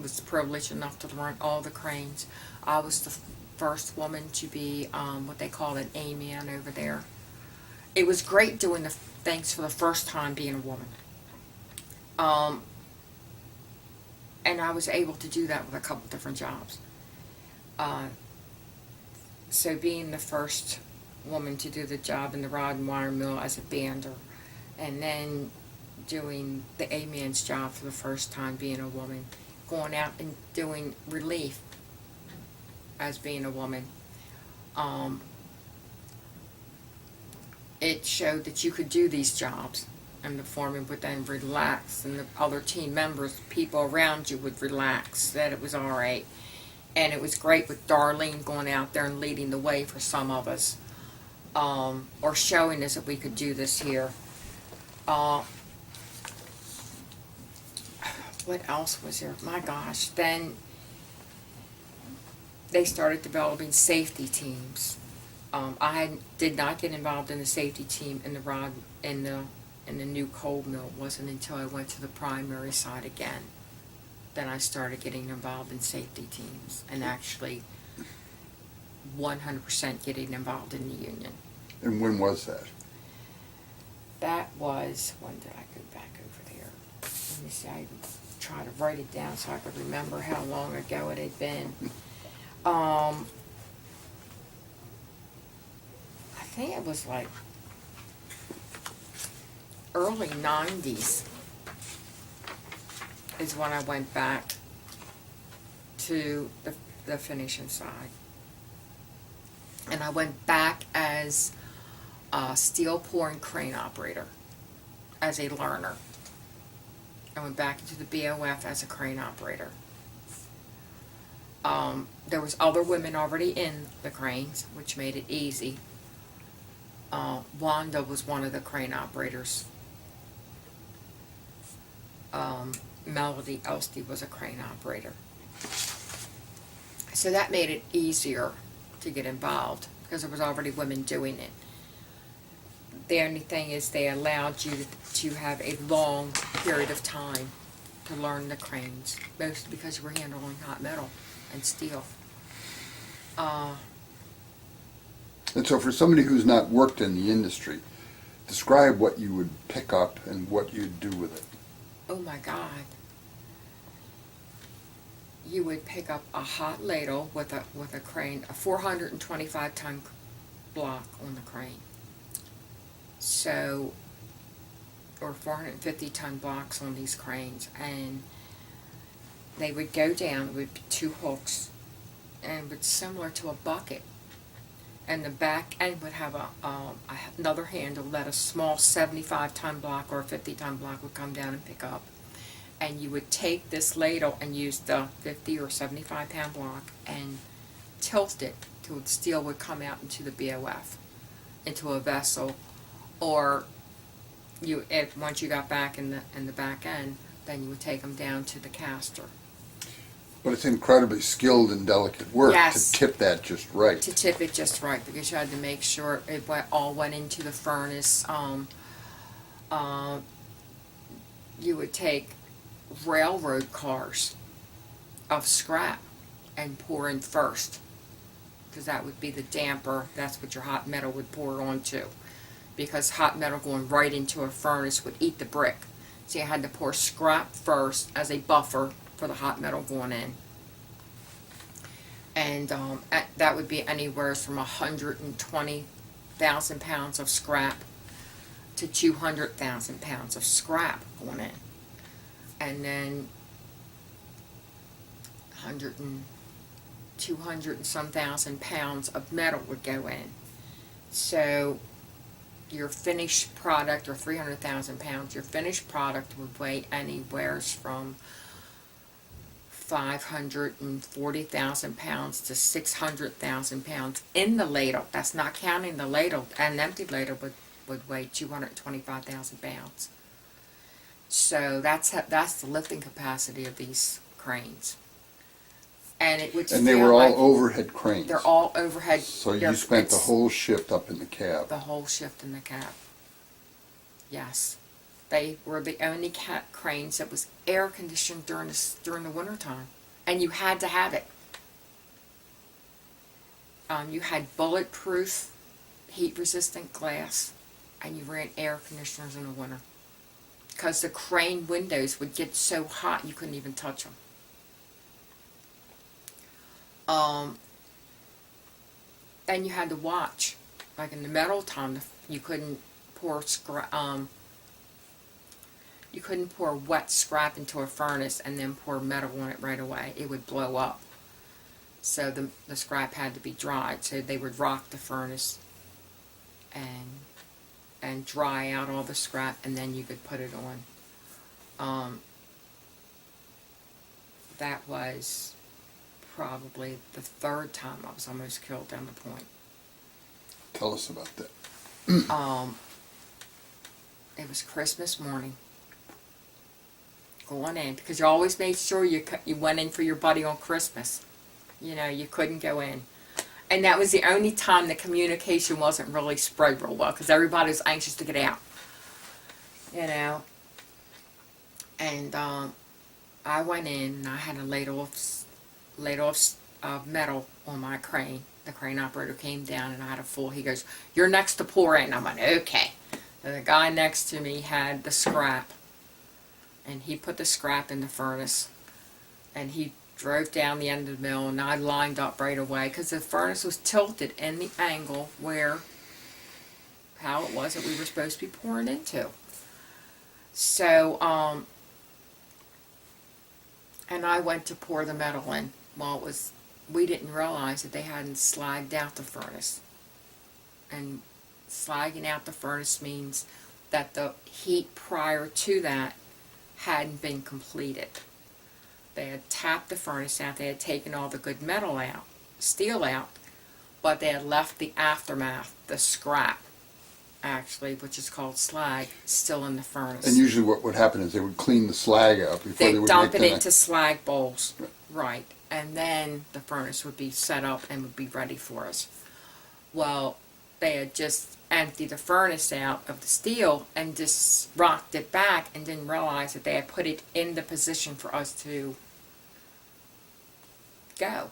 Was privileged enough to run all the cranes. I was the first woman to be what they call an A-man over there. It was great doing the things for the first time being a woman. And I was able to do that with a couple different jobs. So being the first woman to do the job in the rod and wire mill as a bander, and then doing the A-man's job for the first time being a woman, going out and doing relief as being a woman. It showed that you could do these jobs, and the foreman would then relax, and the other team members, people around you would relax, that it was all right. And it was great with Darlene going out there and leading the way for some of us, or showing us that we could do this here. What else was there? My gosh. Then they started developing safety teams. I did not get involved in the safety team in the new coal mill. It wasn't until I went to the primary side again that I started getting involved in safety teams and actually 100% getting involved in the union. And when was that? That was, when did I go back over there? Let me see, I try to write it down so I could remember how long ago it had been. I think it was like early 90s is when I went back to the finishing side. And I went back as a steel pouring crane operator, as a learner. I went back into the BOF as a crane operator. There was other women already in the cranes, which made it easy. Wanda was one of the crane operators. Melody Elsty was a crane operator. So that made it easier to get involved because there was already women doing it. The only thing is they allowed you to have a long period of time to learn the cranes, mostly because you were handling hot metal and steel. And so for somebody who's not worked in the industry, describe what you would pick up and what you'd do with it. Oh my God. You would pick up a hot ladle with a crane, a 425 ton block on the crane. So, or 450 ton blocks on these cranes, and they would go down with 2 hooks, and it's similar to a bucket. And the back end would have another handle that a small 75 ton block or a 50 ton block would come down and pick up. And you would take this ladle and use the 50 or 75 pound block and tilt it till the steel would come out into the BOF, into a vessel, or once you got back in the back end, then you would take them down to the caster. But it's incredibly skilled and delicate work Yes. to tip that just right. To tip it just right, because you had to make sure it all went into the furnace. You would take railroad cars of scrap and pour in first, because that would be the damper. That's what your hot metal would pour onto, because hot metal going right into a furnace would eat the brick. So you had to pour scrap first as a buffer for the hot metal going in. And that would be anywhere from 120,000 pounds of scrap to 200,000 pounds of scrap going in. And then 200 and some thousand pounds of metal would go in. So your finished product, or 300,000 pounds, your finished product would weigh anywhere from 540,000 pounds to 600,000 pounds in the ladle. That's not counting the ladle. An empty ladle would weigh 225,000 pounds. So that's the lifting capacity of these cranes. And it would. And they were all overhead cranes. They're all overhead. So you spent the whole shift up in the cab. The whole shift in the cab. Yes. They were the only cranes that was air conditioned during the winter time, and you had to have it. You had bulletproof, heat-resistant glass, and you ran air conditioners in the winter, because the crane windows would get so hot you couldn't even touch them. And you had to watch, like in the metal time, you couldn't pour you couldn't pour wet scrap into a furnace and then pour metal on it right away. It would blow up. So the scrap had to be dried. So they would rock the furnace and dry out all the scrap, and then you could put it on. That was probably the 3rd time I was almost killed down the point. Tell us about that. It was Christmas morning. Going in, because you always made sure you went in for your buddy on Christmas. You know, you couldn't go in. And that was the only time the communication wasn't really spread real well, because everybody was anxious to get out. You know. And I went in, and I had a ladle of metal on my crane. The crane operator came down, and I had a full. He goes, "You're next to pour in." I went, "Okay." And the guy next to me had the scrap, and he put the scrap in the furnace, and he drove down the end of the mill, and I lined up right away, because the furnace was tilted in the angle how it was that we were supposed to be pouring into. So, and I went to pour the metal in. Well, we didn't realize that they hadn't slagged out the furnace. And slagging out the furnace means that the heat prior to that hadn't been completed. They had tapped the furnace out, they had taken all the good metal out, steel out, but they had left the aftermath, the scrap, actually, which is called slag, still in the furnace. And usually what would happen is they would clean the slag out before they They'd would dump make it the into slag bowls, right, and then the furnace would be set up and would be ready for us. Well, they had just emptied the furnace out of the steel and just rocked it back and didn't realize that they had put it in the position for us to go.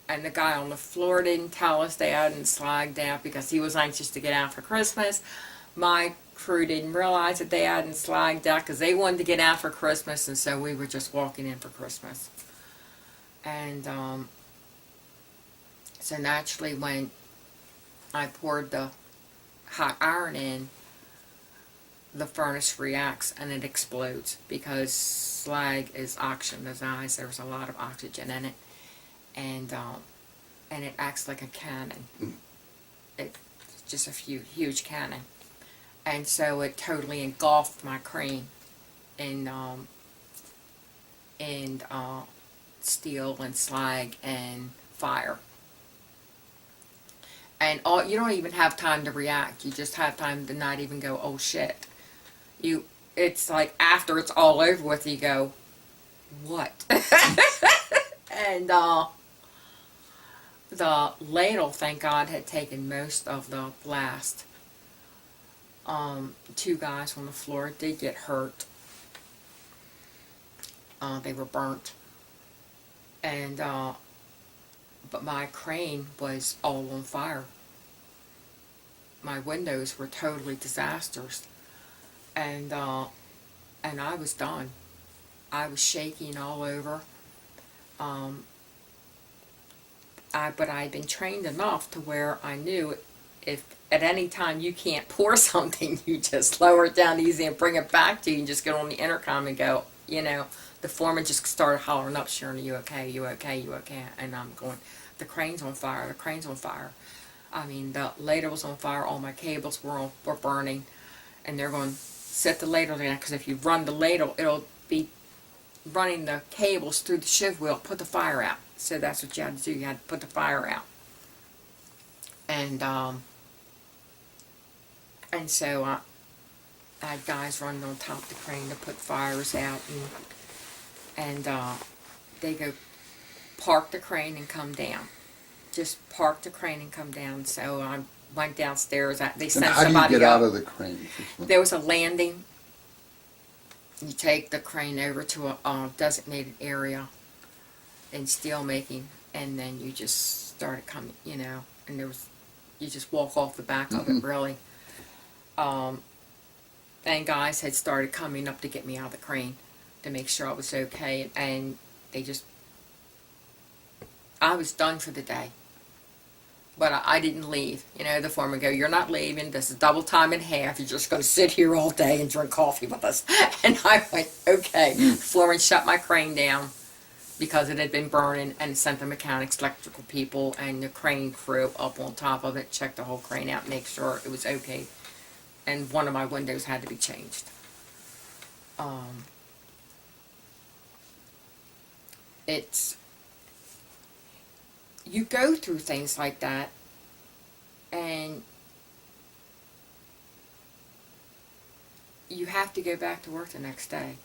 And the guy on the floor didn't tell us they hadn't slagged out because he was anxious to get out for Christmas. My crew didn't realize that they hadn't slagged out because they wanted to get out for Christmas, and so we were just walking in for Christmas. And so naturally when I poured the hot iron in, the furnace reacts and it explodes because slag is oxygenized. There's a lot of oxygen in it, and it acts like a cannon. It's just a huge cannon, and so it totally engulfed my crane in steel and slag and fire. And you don't even have time to react. You just have time to not even go, oh shit. It's like after it's all over with, you go, what? And the ladle, thank God, had taken most of the blast. 2 guys on the floor did get hurt. They were burnt. And but my crane was all on fire. My windows were totally disasters, and I was done. I was shaking all over. But I had been trained enough to where I knew if at any time you can't pour something, you just lower it down easy and bring it back to you and just get on the intercom and go, the foreman just started hollering up, Sharon, are you okay, you okay, you okay? And I'm going, the crane's on fire, the crane's on fire. I mean, the ladle was on fire, all my cables were burning, and they're going, set the ladle down, because if you run the ladle, it'll be running the cables through the shiv wheel, put the fire out. So that's what you had to do, you had to put the fire out. And so I had guys running on top of the crane to put fires out, and they go, park the crane and come down. Just park the crane and come down. So I went downstairs. They sent somebody up. How do you get out of the crane? There was a landing. You take the crane over to a designated area in steel making, and then you just started coming, and you just walk off the back of it, really. And guys had started coming up to get me out of the crane to make sure I was okay, and I was done for the day. But I didn't leave. The foreman go, you're not leaving. This is double time and a half. You're just going to sit here all day and drink coffee with us. And I went, okay. The foreman shut my crane down because it had been burning, and sent the mechanics, electrical people, and the crane crew up on top of it, checked the whole crane out, make sure it was okay. And one of my windows had to be changed. You go through things like that, and you have to go back to work the next day.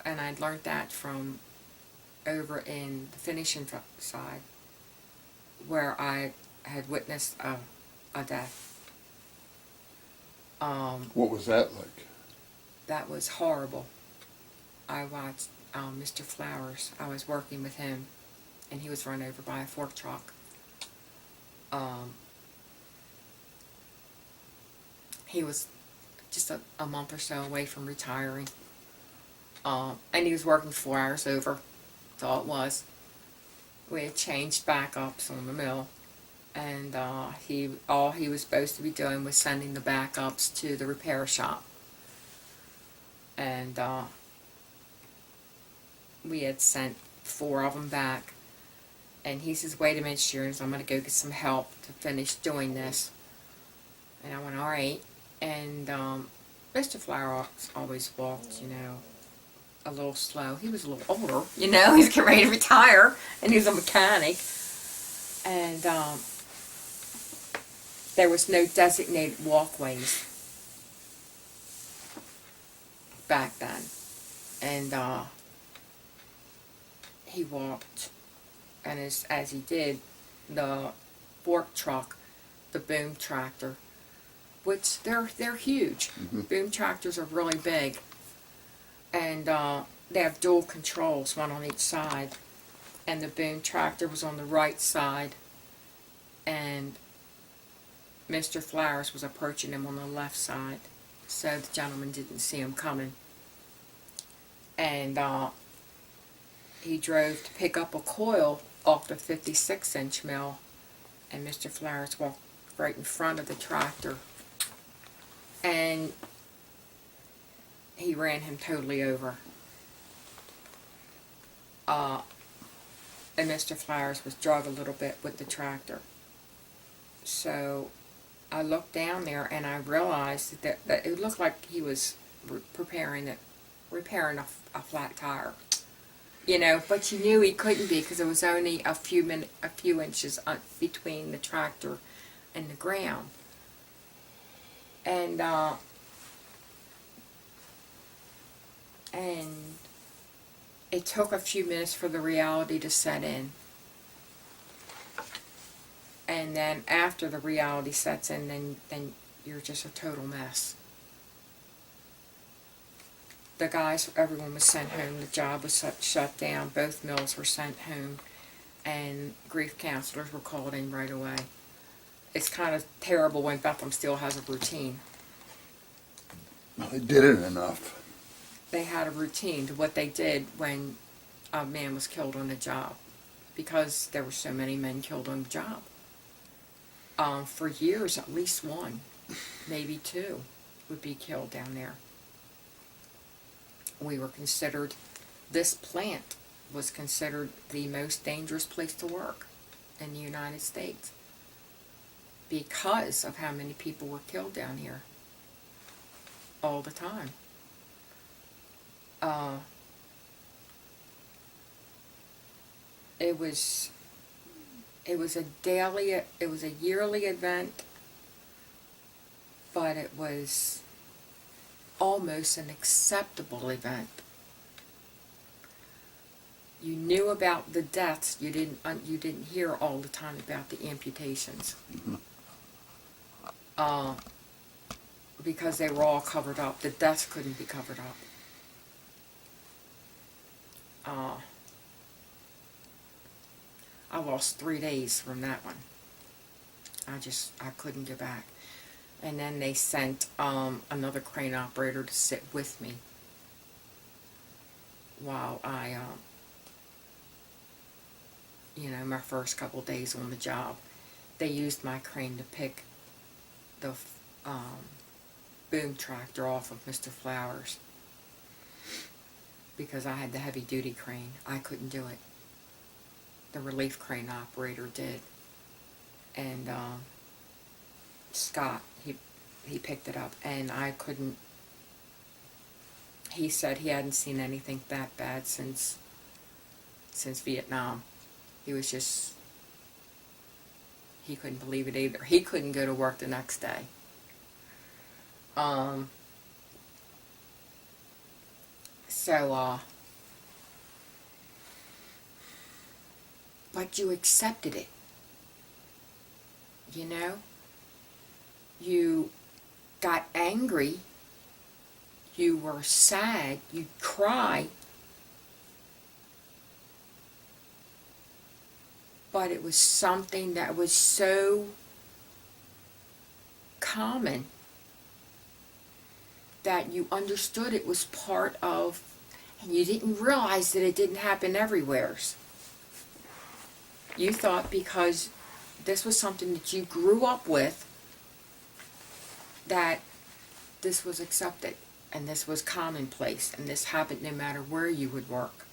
And I'd learned that from over in the finishing side, where I had witnessed a death. What was that like? That was horrible. I watched Mr. Flowers. I was working with him, and he was run over by a fork truck. He was just a month or so away from retiring. And he was working 4 hours over. That's all it was. We had changed backups on the mill, and all he was supposed to be doing was sending the backups to the repair shop. And we had sent 4 of them back. And he says, wait a minute, Sharon, I'm going to go get some help to finish doing this. And I went, all right. And Mr. Flower always walked, a little slow. He was a little older, he's getting ready to retire, and he was a mechanic. And there was no designated walkways back then. And he walked, and as he did, the fork truck, the boom tractor, which they're huge. Mm-hmm. Boom tractors are really big, and they have dual controls, one on each side. And the boom tractor was on the right side, and Mr. Flowers was approaching him on the left side, so the gentleman didn't see him coming. And he drove to pick up a coil off the 56-inch mill, and Mr. Flowers walked right in front of the tractor, and he ran him totally over. And Mr. Flowers was drug a little bit with the tractor. So I looked down there and I realized that it looked like he was repairing a flat tire. But you knew he couldn't be, because there was only a few inches between the tractor and the ground. And it took a few minutes for the reality to set in. And then after the reality sets in, then you're just a total mess. The guys, everyone was sent home. The job was shut down. Both mills were sent home, and grief counselors were called in right away. It's kind of terrible when Bethlehem still has a routine. They did it enough. They had a routine to what they did when a man was killed on the job, because there were so many men killed on the job. For years, at least one, maybe 2, would be killed down there. We were considered, this plant was considered the most dangerous place to work in the United States because of how many people were killed down here all the time. It was a yearly event, but it was almost an acceptable event. You knew about the deaths. You didn't hear all the time about the amputations. Mm-hmm. Because they were all covered up. The deaths couldn't be covered up. I lost 3 days from that one. I couldn't go back. And then they sent another crane operator to sit with me while I, my first couple days on the job. They used my crane to pick the boom tractor off of Mr. Flowers, because I had the heavy duty crane. I couldn't do it. The relief crane operator did. And Scott, he picked it up, and I couldn't. He said he hadn't seen anything that bad since Vietnam. He was just, he couldn't believe it either. He couldn't go to work the next day. But you accepted it. You got angry, you were sad, you'd cry, but it was something that was so common that you understood it was part of, and you didn't realize that it didn't happen everywhere. You thought because this was something that you grew up with, that this was accepted. And this was commonplace, and this happened no matter where you would work.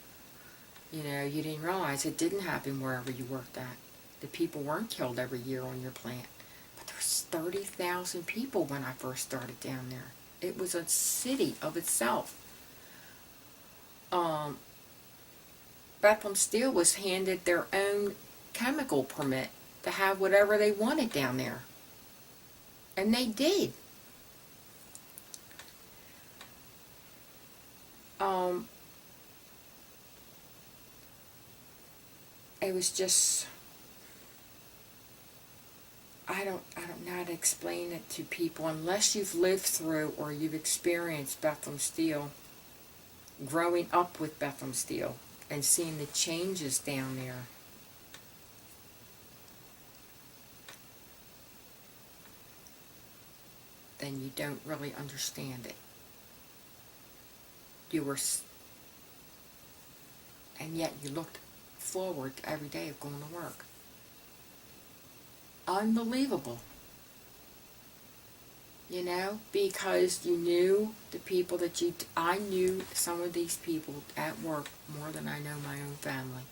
You know, you didn't realize it didn't happen wherever you worked at. The people weren't killed every year on your plant. But there was 30,000 people when I first started down there. It was a city of itself. Bethlehem Steel was handed their own chemical permit to have whatever they wanted down there. And they did. It was just, I don't know how to explain it to people unless you've lived through or you've experienced Bethlehem Steel, growing up with Bethlehem Steel and seeing the changes down there. Then you don't really understand it. And yet you looked forward to every day of going to work. Unbelievable. You know, because you knew the people that I knew some of these people at work more than I know my own family.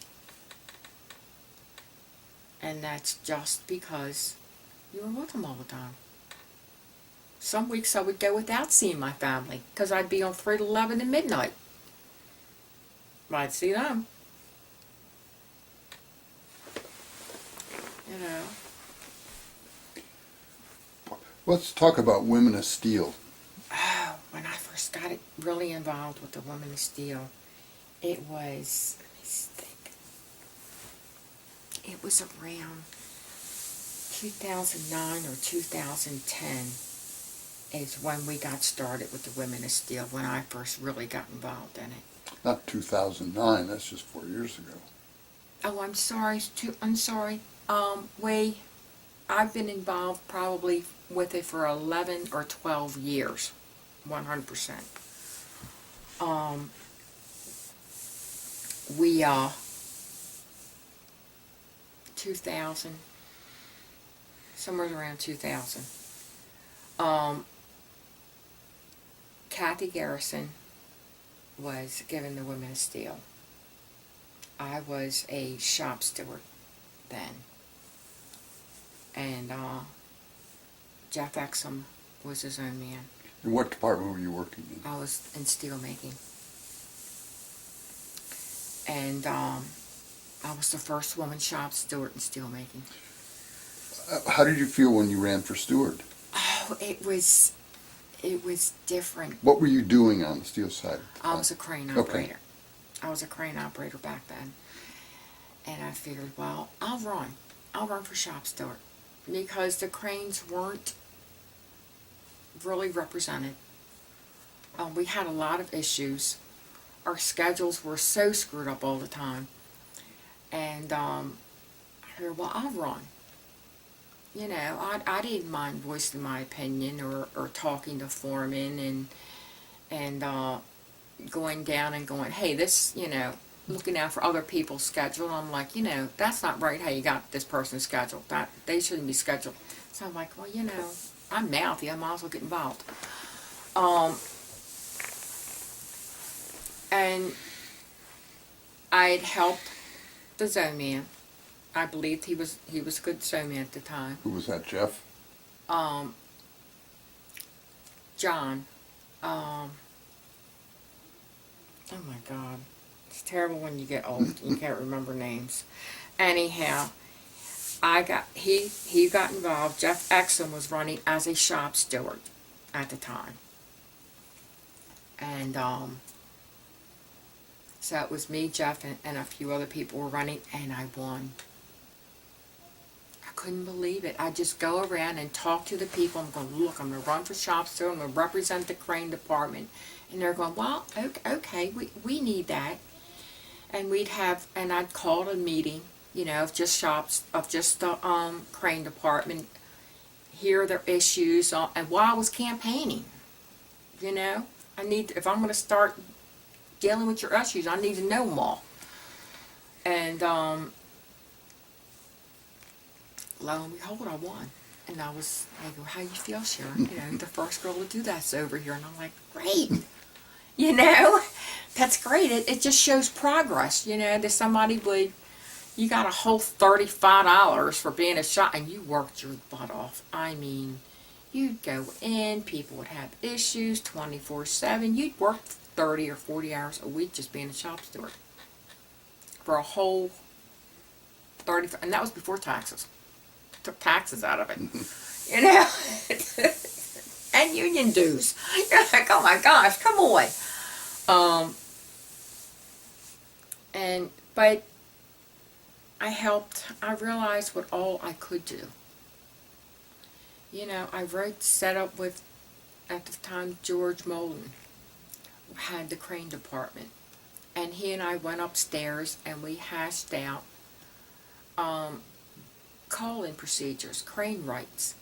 And that's just because you were with them all the time. Some weeks I would go without seeing my family because I'd be on 3 to 11 at midnight. I'd see them. You know. Let's talk about Women of Steel. Oh, when I first got really involved with the Women of Steel, it was, let me think, it was around 2009 or 2010 is when we got started with the Women of Steel, when I first really got involved in it. Not 2009, that's just 4 years ago. Oh, I'm sorry. I've been involved probably with it for 11 or 12 years, 100%. We 2000, somewhere around 2000. Kathy Garrison was given the Women of Steel. I was a shop steward then. And Jeff Exum was his own man. In what department were you working in? I was in steel making. And I was the first woman shop steward in steel making. How did you feel when you ran for steward? Oh, it was different. What were you doing on the steel side? I was a crane operator. I was a crane operator back then. And I figured, well, I'll run for shop steward. Because the cranes weren't really represented. We had a lot of issues. Our schedules were so screwed up all the time. And I figured, well, I'll run. You know, I didn't mind voicing my opinion or talking to foremen and going down and going, hey, this, you know, looking out for other people's schedule. I'm like, you know, that's not right how you got this person's schedule. That they shouldn't be scheduled. So I'm like, well, you know, I'm mouthy. I might as well get involved. And I'd helped the zone man. I believed he was a good zone man at the time. Who was that, Jeff? John. Oh my God. It's terrible when you get old. You can't remember names. Anyhow, he got involved. Jeff Exum was running as a shop steward at the time. And so it was me, Jeff, and a few other people were running, and I won. I couldn't believe it. I just go around and talk to the people. I'm going, look, I'm going to run for shop steward. I'm going to represent the crane department. And they're going, well, okay, we need that. And I'd call a meeting, you know, of just the crane department, hear their issues, and while I was campaigning, you know, if I'm going to start dealing with your issues, I need to know them all. And lo and behold, I won. And they go, how you feel, Sharon? You know, the first girl to do that's over here. And I'm like, great. You know, that's great. It just shows progress. You know, that somebody would, you got a whole $35 for being a shop, and you worked your butt off. I mean, you'd go in, people would have issues 24/7. You'd work 30 or 40 hours a week just being a shop steward for a whole 30, and that was before taxes. Took taxes out of it, you know, and union dues. You're like, oh my gosh, come on. But I realized what all I could do. You know, I set up with, at the time, George Molan had the crane department. And he and I went upstairs and we hashed out call-in procedures, crane rights,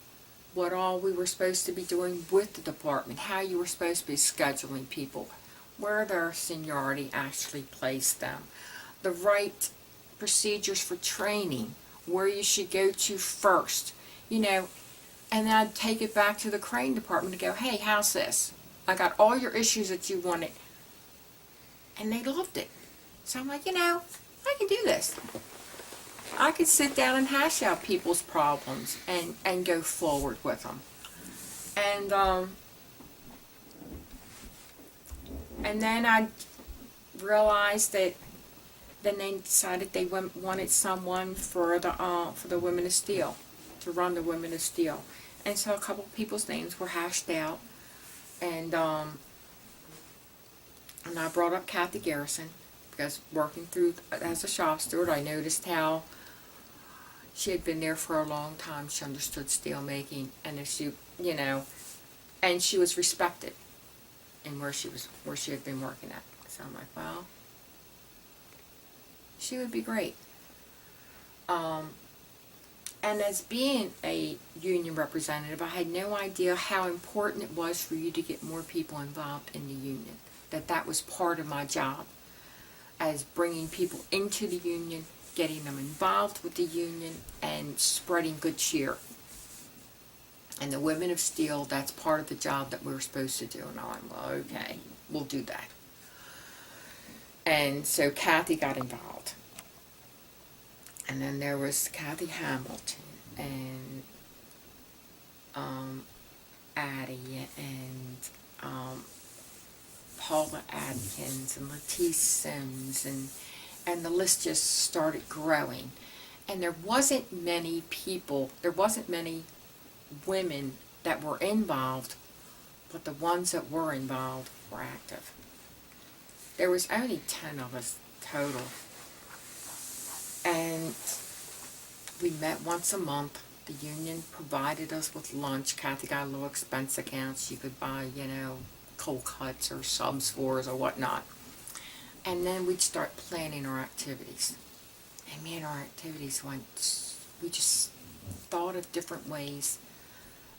what all we were supposed to be doing with the department, how you were supposed to be scheduling people, where their seniority actually placed them, the right procedures for training, where you should go to first, you know, and then I'd take it back to the crane department to go, hey, how's this? I got all your issues that you wanted. And they loved it. So I'm like, you know, I can do this. I could sit down and hash out people's problems and go forward with them. And then I realized that then they decided they wanted someone for the Women of Steel, to run the Women of Steel. And so a couple of people's names were hashed out, and I brought up Kathy Garrison, because working through as a shop steward, I noticed how she had been there for a long time. She understood steel making, and if she, you know, and she was respected in where she had been working at. So I'm like, well, she would be great. And as being a union representative, I had no idea how important it was for you to get more people involved in the union. That was part of my job, as bringing people into the union, getting them involved with the union, and spreading good cheer. And the Women of Steel, that's part of the job that we were supposed to do. And I'm, well, okay, we'll do that. And so Kathy got involved. And then there was Kathy Hamilton and Addie and Paula Adkins and Lettice Sims, and the list just started growing. And there wasn't many women that were involved, but the ones that were involved were active. There was only 10 of us total. And we met once a month. The union provided us with lunch. Kathy got a little expense accounts. You could buy, you know, cold cuts or subs for us or whatnot. And then we'd start planning our activities. And man, our activities we just thought of different ways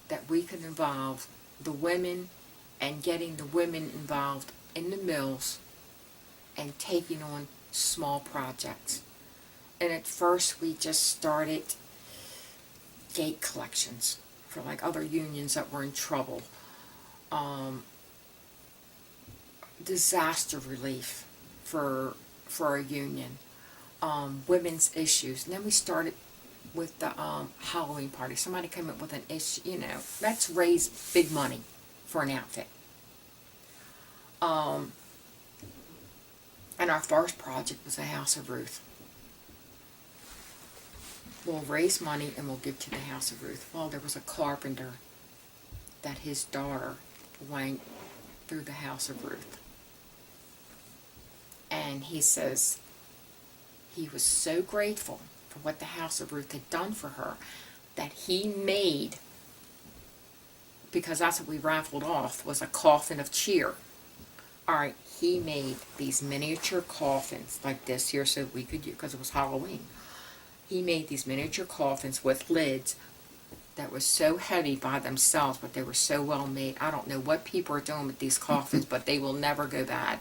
that we could involve the women, and getting the women involved in the mills and taking on small projects. And at first we just started gate collections for like other unions that were in trouble, disaster relief for a union, women's issues. And then we started with the Halloween party. Somebody came up with an issue, you know, let's raise big money for an outfit. And our first project was the House of Ruth. We'll raise money and we'll give to the House of Ruth. Well, there was a carpenter that his daughter went through the House of Ruth. And he says he was so grateful for what the House of Ruth had done for her that he made, because that's what we raffled off, was a coffin of cheer. Alright, he made these miniature coffins like this here so we could use, because it was Halloween. He made these miniature coffins with lids that were so heavy by themselves, but they were so well made. I don't know what people are doing with these coffins, but they will never go bad.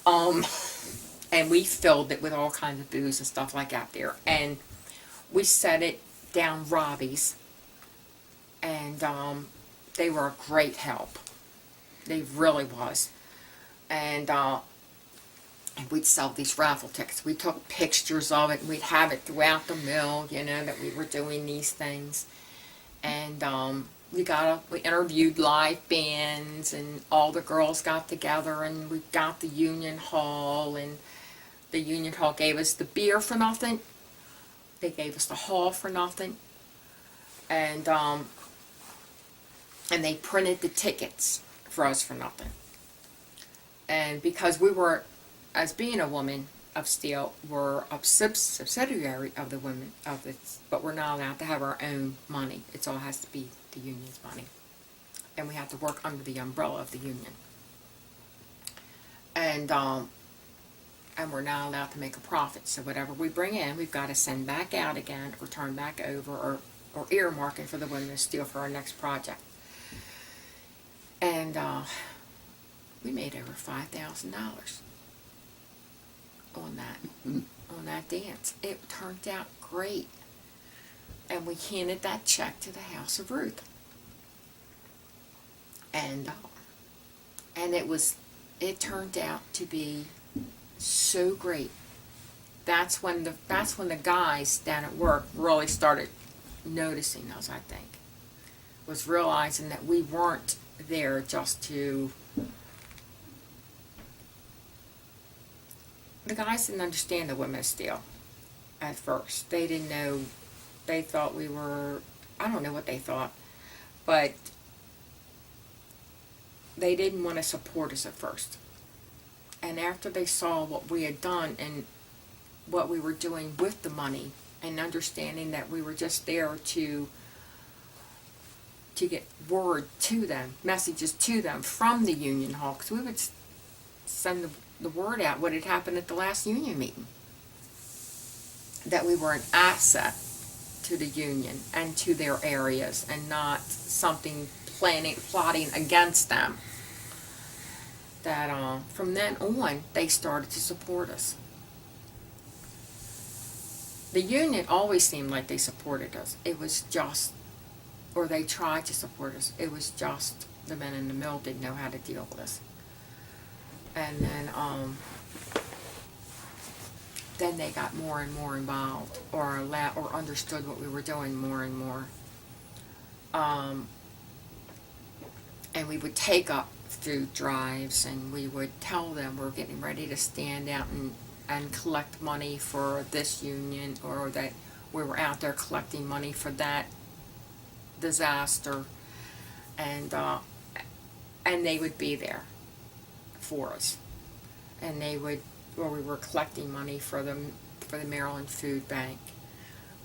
And we filled it with all kinds of booze and stuff like that there. And we set it down Robbie's and they were a great help. They really was. And we'd sell these raffle tickets. We took pictures of it, and we'd have it throughout the mill, that we were doing these things. And we interviewed live bands, and all the girls got together, and we got the Union Hall, and the Union Hall gave us the beer for nothing. They gave us the hall for nothing. And they printed the tickets for us for nothing. And because we were, as being a woman of steel, we're a subsidiary of the women of it, but we're not allowed to have our own money. It all has to be the union's money. And we have to work under the umbrella of the union. And we're not allowed to make a profit. So whatever we bring in, we've got to send back out again, or turn back over, or earmark it for the women of steel for our next project. And we made over $5,000 on that dance. It turned out great. And we handed that check to the House of Ruth. And it turned out to be so great. That's when the guys down at work really started noticing us, I think. Was realizing that we weren't there just to... The guys didn't understand the women of steel at first. They didn't know. They thought we were... I don't know what they thought. But they didn't want to support us at first. And after they saw what we had done and what we were doing with the money, and understanding that we were just there to get word to them, messages to them from the Union Hall, because we would send the word out what had happened at the last union meeting, that we were an asset to the union and to their areas, and not something plotting against them. That from then on, they started to support us. The union always seemed like they supported us. It was just, or they tried to support us. It was just the men in the mill didn't know how to deal with us. And then they got more and more involved, or understood what we were doing more and more. And we would take up food drives, and we would tell them we're getting ready to stand out and collect money for this union, or that we were out there collecting money for that disaster, and they would be there for us, and we were collecting money for the Maryland Food Bank,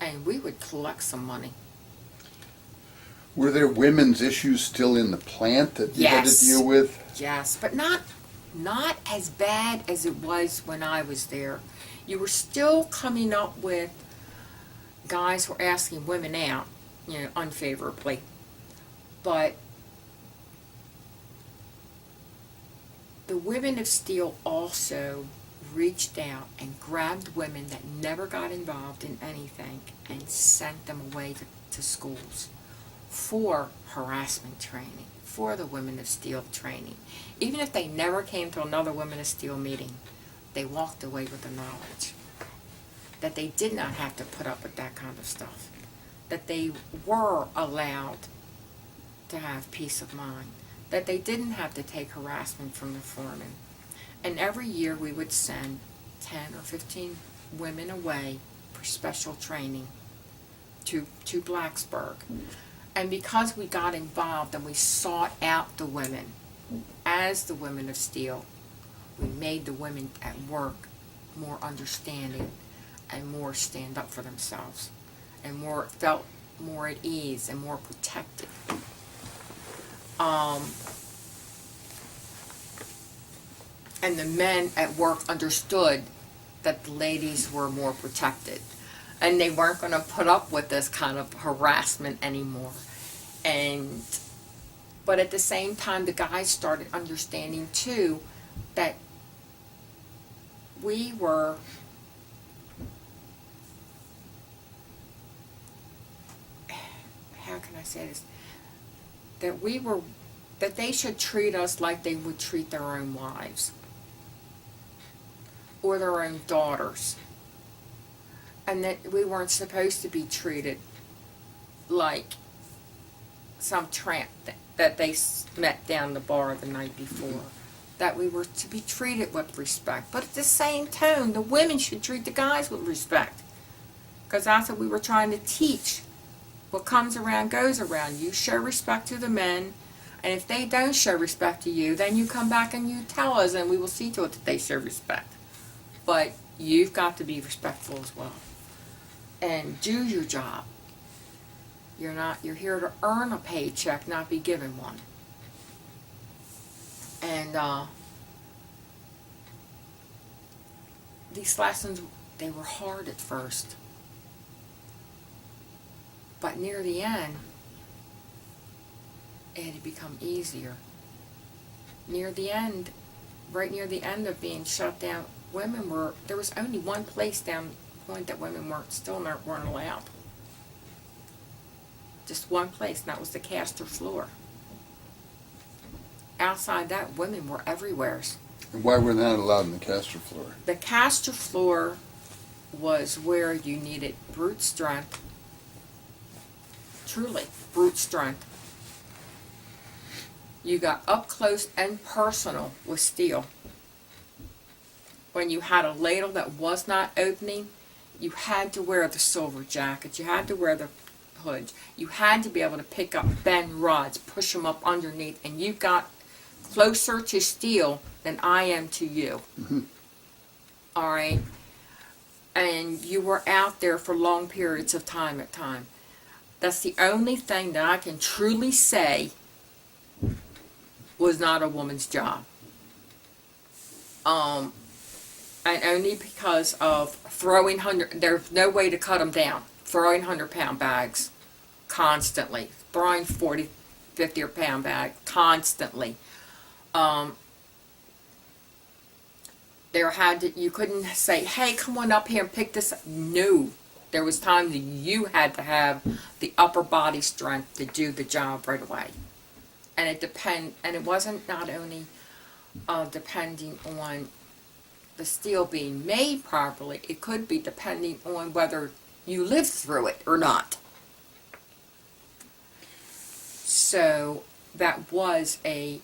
and we would collect some money. Were there women's issues still in the plant that you had to deal with? Yes, but not as bad as it was when I was there. You were still coming up with guys who were asking women out, unfavorably. But the women of steel also reached out and grabbed women that never got involved in anything and sent them away to schools for harassment training, for the Women of Steel training. Even if they never came to another Women of Steel meeting, they walked away with the knowledge that they did not have to put up with that kind of stuff, that they were allowed to have peace of mind, that they didn't have to take harassment from the foreman. And every year we would send 10 or 15 women away for special training to Blacksburg. And because we got involved and we sought out the women as the Women of Steel, we made the women at work more understanding and more stand up for themselves, and felt more at ease and more protected. And the men at work understood that the ladies were more protected, and they weren't going to put up with this kind of harassment anymore. But at the same time, the guys started understanding too that we were how can I say this? that they should treat us like they would treat their own wives or their own daughters, and that we weren't supposed to be treated like some tramp that they met down the bar the night before. That we were to be treated with respect. But at the same tone, the women should treat the guys with respect. Because that's what we were trying to teach. What comes around goes around. You show respect to the men, and if they don't show respect to you, then you come back and you tell us, and we will see to it that they show respect. But you've got to be respectful as well. And do your job. You're here to earn a paycheck, not be given one. And these lessons, they were hard at first. But near the end, it had become easier. Near the end, right near the end of being shut down, there was only one place down the point that women weren't allowed. Just one place, and that was the caster floor. Outside that, women were everywhere. And why were they not allowed in the caster floor? The caster floor was where you needed brute strength, truly brute strength. You got up close and personal with steel. When you had a ladle that was not opening, you had to wear the silver jacket, you had to wear the hood, you had to be able to pick up bend rods, push them up underneath, and you got closer to steel than I am to you. Mm-hmm. All right? And you were out there for long periods of time at time. That's the only thing that I can truly say was not a woman's job. And only because of throwing there's no way to cut them down. Throwing 100-pound bags constantly. Throwing 40, 50-pound bag constantly. You couldn't say, hey, come on up here and pick this up. No. There was times that you had to have the upper body strength to do the job right away. And it wasn't not only depending on the steel being made properly, it could be depending on whether you lived through it or not. So that was a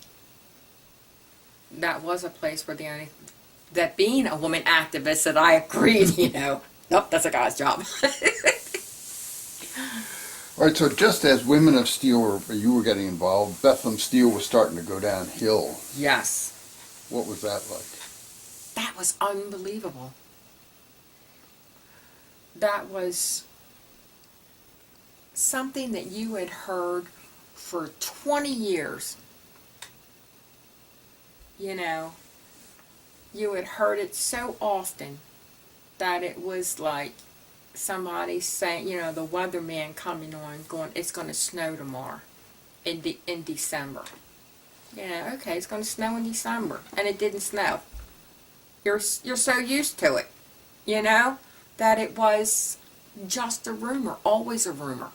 place where that being a woman activist, that I agreed, nope, that's a guy's job. All right, so just as Women of Steel, you were getting involved, Bethlehem Steel was starting to go downhill. Yes. What was that like? That was unbelievable. That was something that you had heard for 20 years. You had heard it so often that it was like somebody saying, the weatherman coming on going, it's going to snow tomorrow in December. Yeah, okay, it's going to snow in December. And it didn't snow. You're so used to it, that it was just a rumor, always a rumor.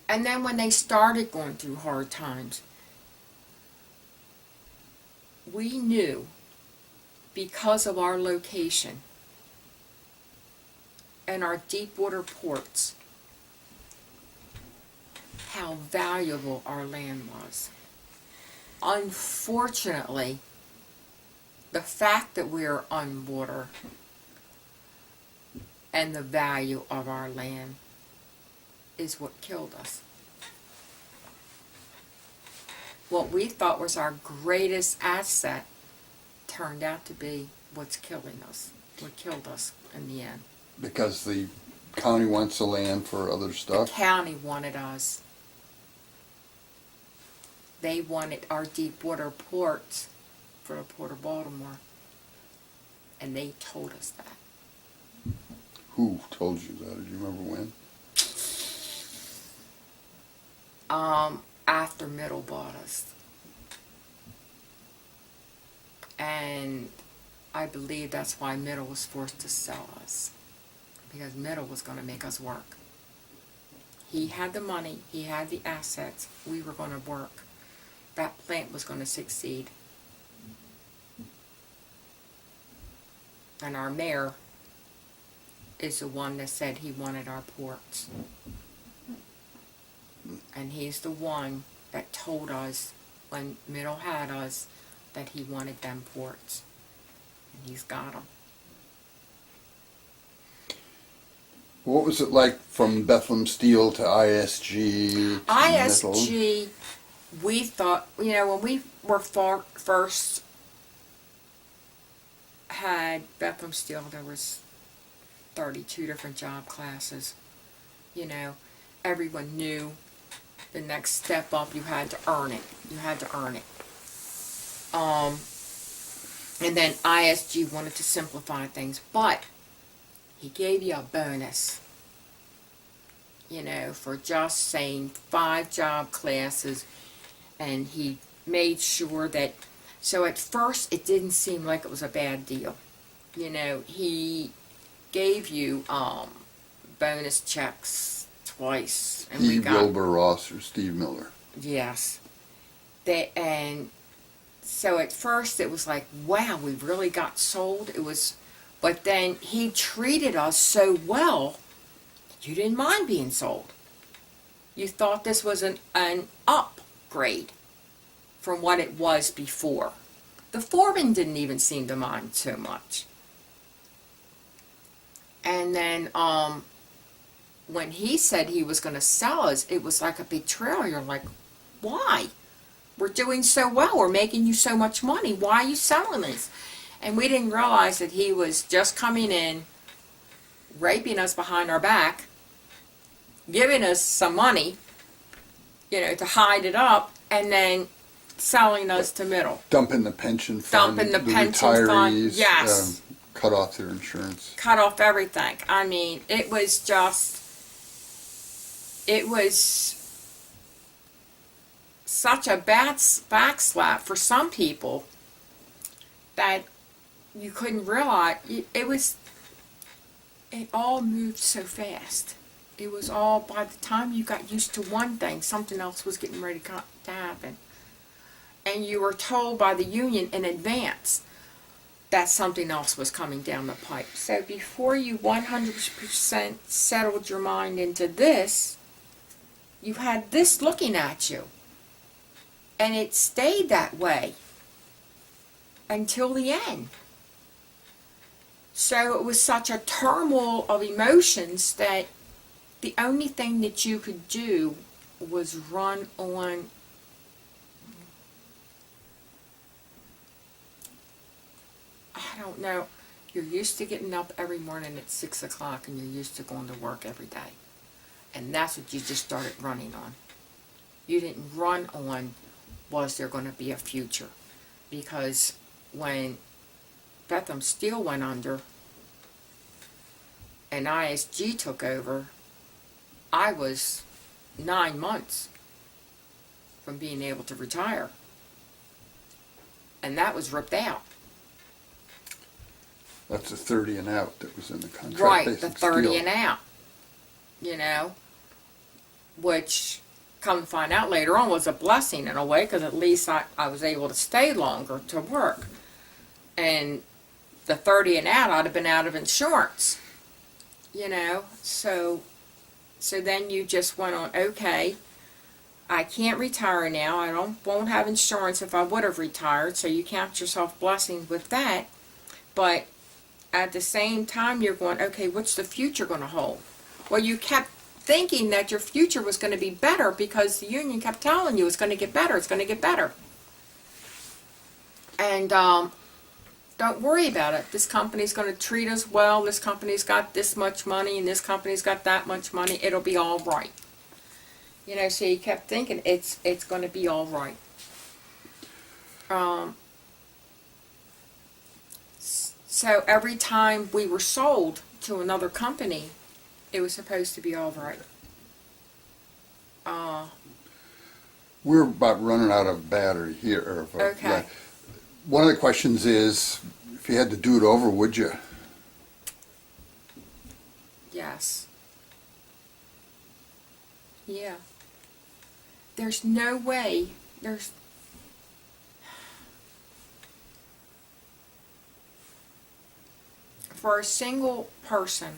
And then when they started going through hard times, we knew, because of our location and our deep water ports, how valuable our land was. Unfortunately, the fact that we're on water and the value of our land is what killed us. What we thought was our greatest asset turned out to be what's killing us, what killed us in the end. Because the county wants the land for other stuff? The county wanted us. They wanted our deep water ports for the Port of Baltimore. And they told us that. Who told you that? Do you remember when? After Middle bought us. And I believe that's why Middle was forced to sell us. Because Middle was going to make us work. He had the money, he had the assets, we were going to work. That plant was going to succeed. And our mayor is the one that said he wanted our ports. And he's the one that told us when Middle had us that he wanted them ports. And he's got them. What was it like from Bethlehem Steel to ISG? To ISG, we thought, you know, when we were first had Bethlehem Steel, there was 32 different job classes. You know, everyone knew the next step up, you had to earn it. You had to earn it. And then ISG wanted to simplify things, but he gave you a bonus, you know, for just saying 5 job classes, and he made sure that, so at first it didn't seem like it was a bad deal. You know, he gave you bonus checks twice, and we got Wilbur Ross or Steve Miller. Yes. And so at first it was like, wow, we really got sold. It was, but then he treated us so well, you didn't mind being sold. You thought this was an upgrade from what it was before. The foreman didn't even seem to mind so much. And then when he said he was going to sell us, it was like a betrayal. You're like, why? We're doing so well. We're making you so much money. Why are you selling us? And we didn't realize that he was just coming in, raping us behind our back, giving us some money, you know, to hide it up, and then selling us to Middle. Dumping the pension fund. Dumping the pension fund, retirees, yes. Cut off their insurance. Cut off everything. I mean, it was such a bad backslap for some people that you couldn't realize. It all moved so fast. It was all, by the time you got used to one thing, something else was getting ready to happen. And you were told by the union in advance that something else was coming down the pipe. So before you 100% settled your mind into this, you had this looking at you. And it stayed that way until the end. So it was such a turmoil of emotions that the only thing that you could do was run on I don't know, you're used to getting up every morning at 6 o'clock and you're used to going to work every day. And that's what you just started running on. You didn't run on, was there going to be a future? Because when Bethlehem Steel went under and ISG took over, I was 9 months from being able to retire. And that was ripped out. That's the 30 and out that was in the contract. Right, Basic the 30 Steel. and out. You know, which, come to find out later on, was a blessing in a way, because at least I was able to stay longer to work. And the 30 and out, I'd have been out of insurance. You know, so then you just went on, okay, I can't retire now. I won't have insurance if I would have retired, so you count yourself blessings with that. But at the same time, you're going, okay, what's the future going to hold? Well, you kept thinking that your future was going to be better because the union kept telling you it's going to get better, it's going to get better. And don't worry about it. This company's going to treat us well. This company's got this much money, and this company's got that much money. It'll be all right. You know, so you kept thinking it's going to be all right. So every time we were sold to another company, it was supposed to be all right. We're about running out of battery here. Okay. One of the questions is, if you had to do it over, would you? Yes. Yeah. There's no way. For a single person,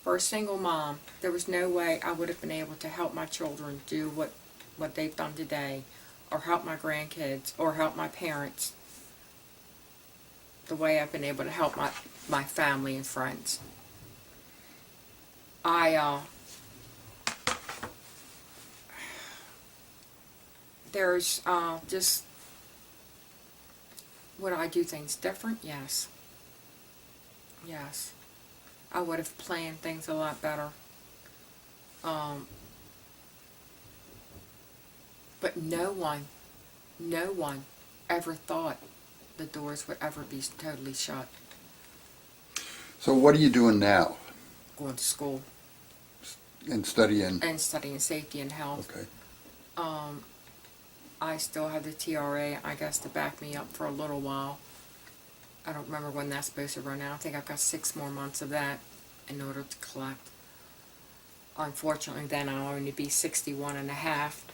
for a single mom, there was no way I would have been able to help my children do what they've done today, or help my grandkids, or help my parents the way I've been able to help my family and friends. There's just, would I do things different? Yes. Yes. I would have planned things a lot better. But no one ever thought the doors would ever be totally shut. So what are you doing now? Going to school And studying? and studying safety and health. Okay. I still have the TRA, I guess, to back me up for a little while. I don't remember when that's supposed to run out. I think I've got 6 more months of that in order to collect. Unfortunately, then I'll only be 61 and a half.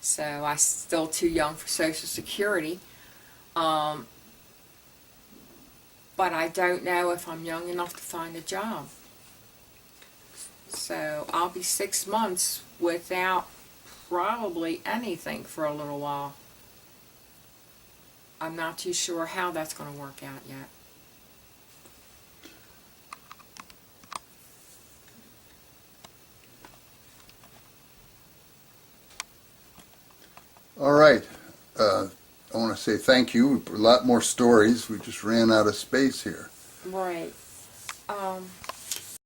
So I'm still too young for Social Security. But I don't know if I'm young enough to find a job. So I'll be 6 months without probably anything for a little while. I'm not too sure how that's going to work out yet. All right. I want to say thank you. A lot more stories. We just ran out of space here. Right.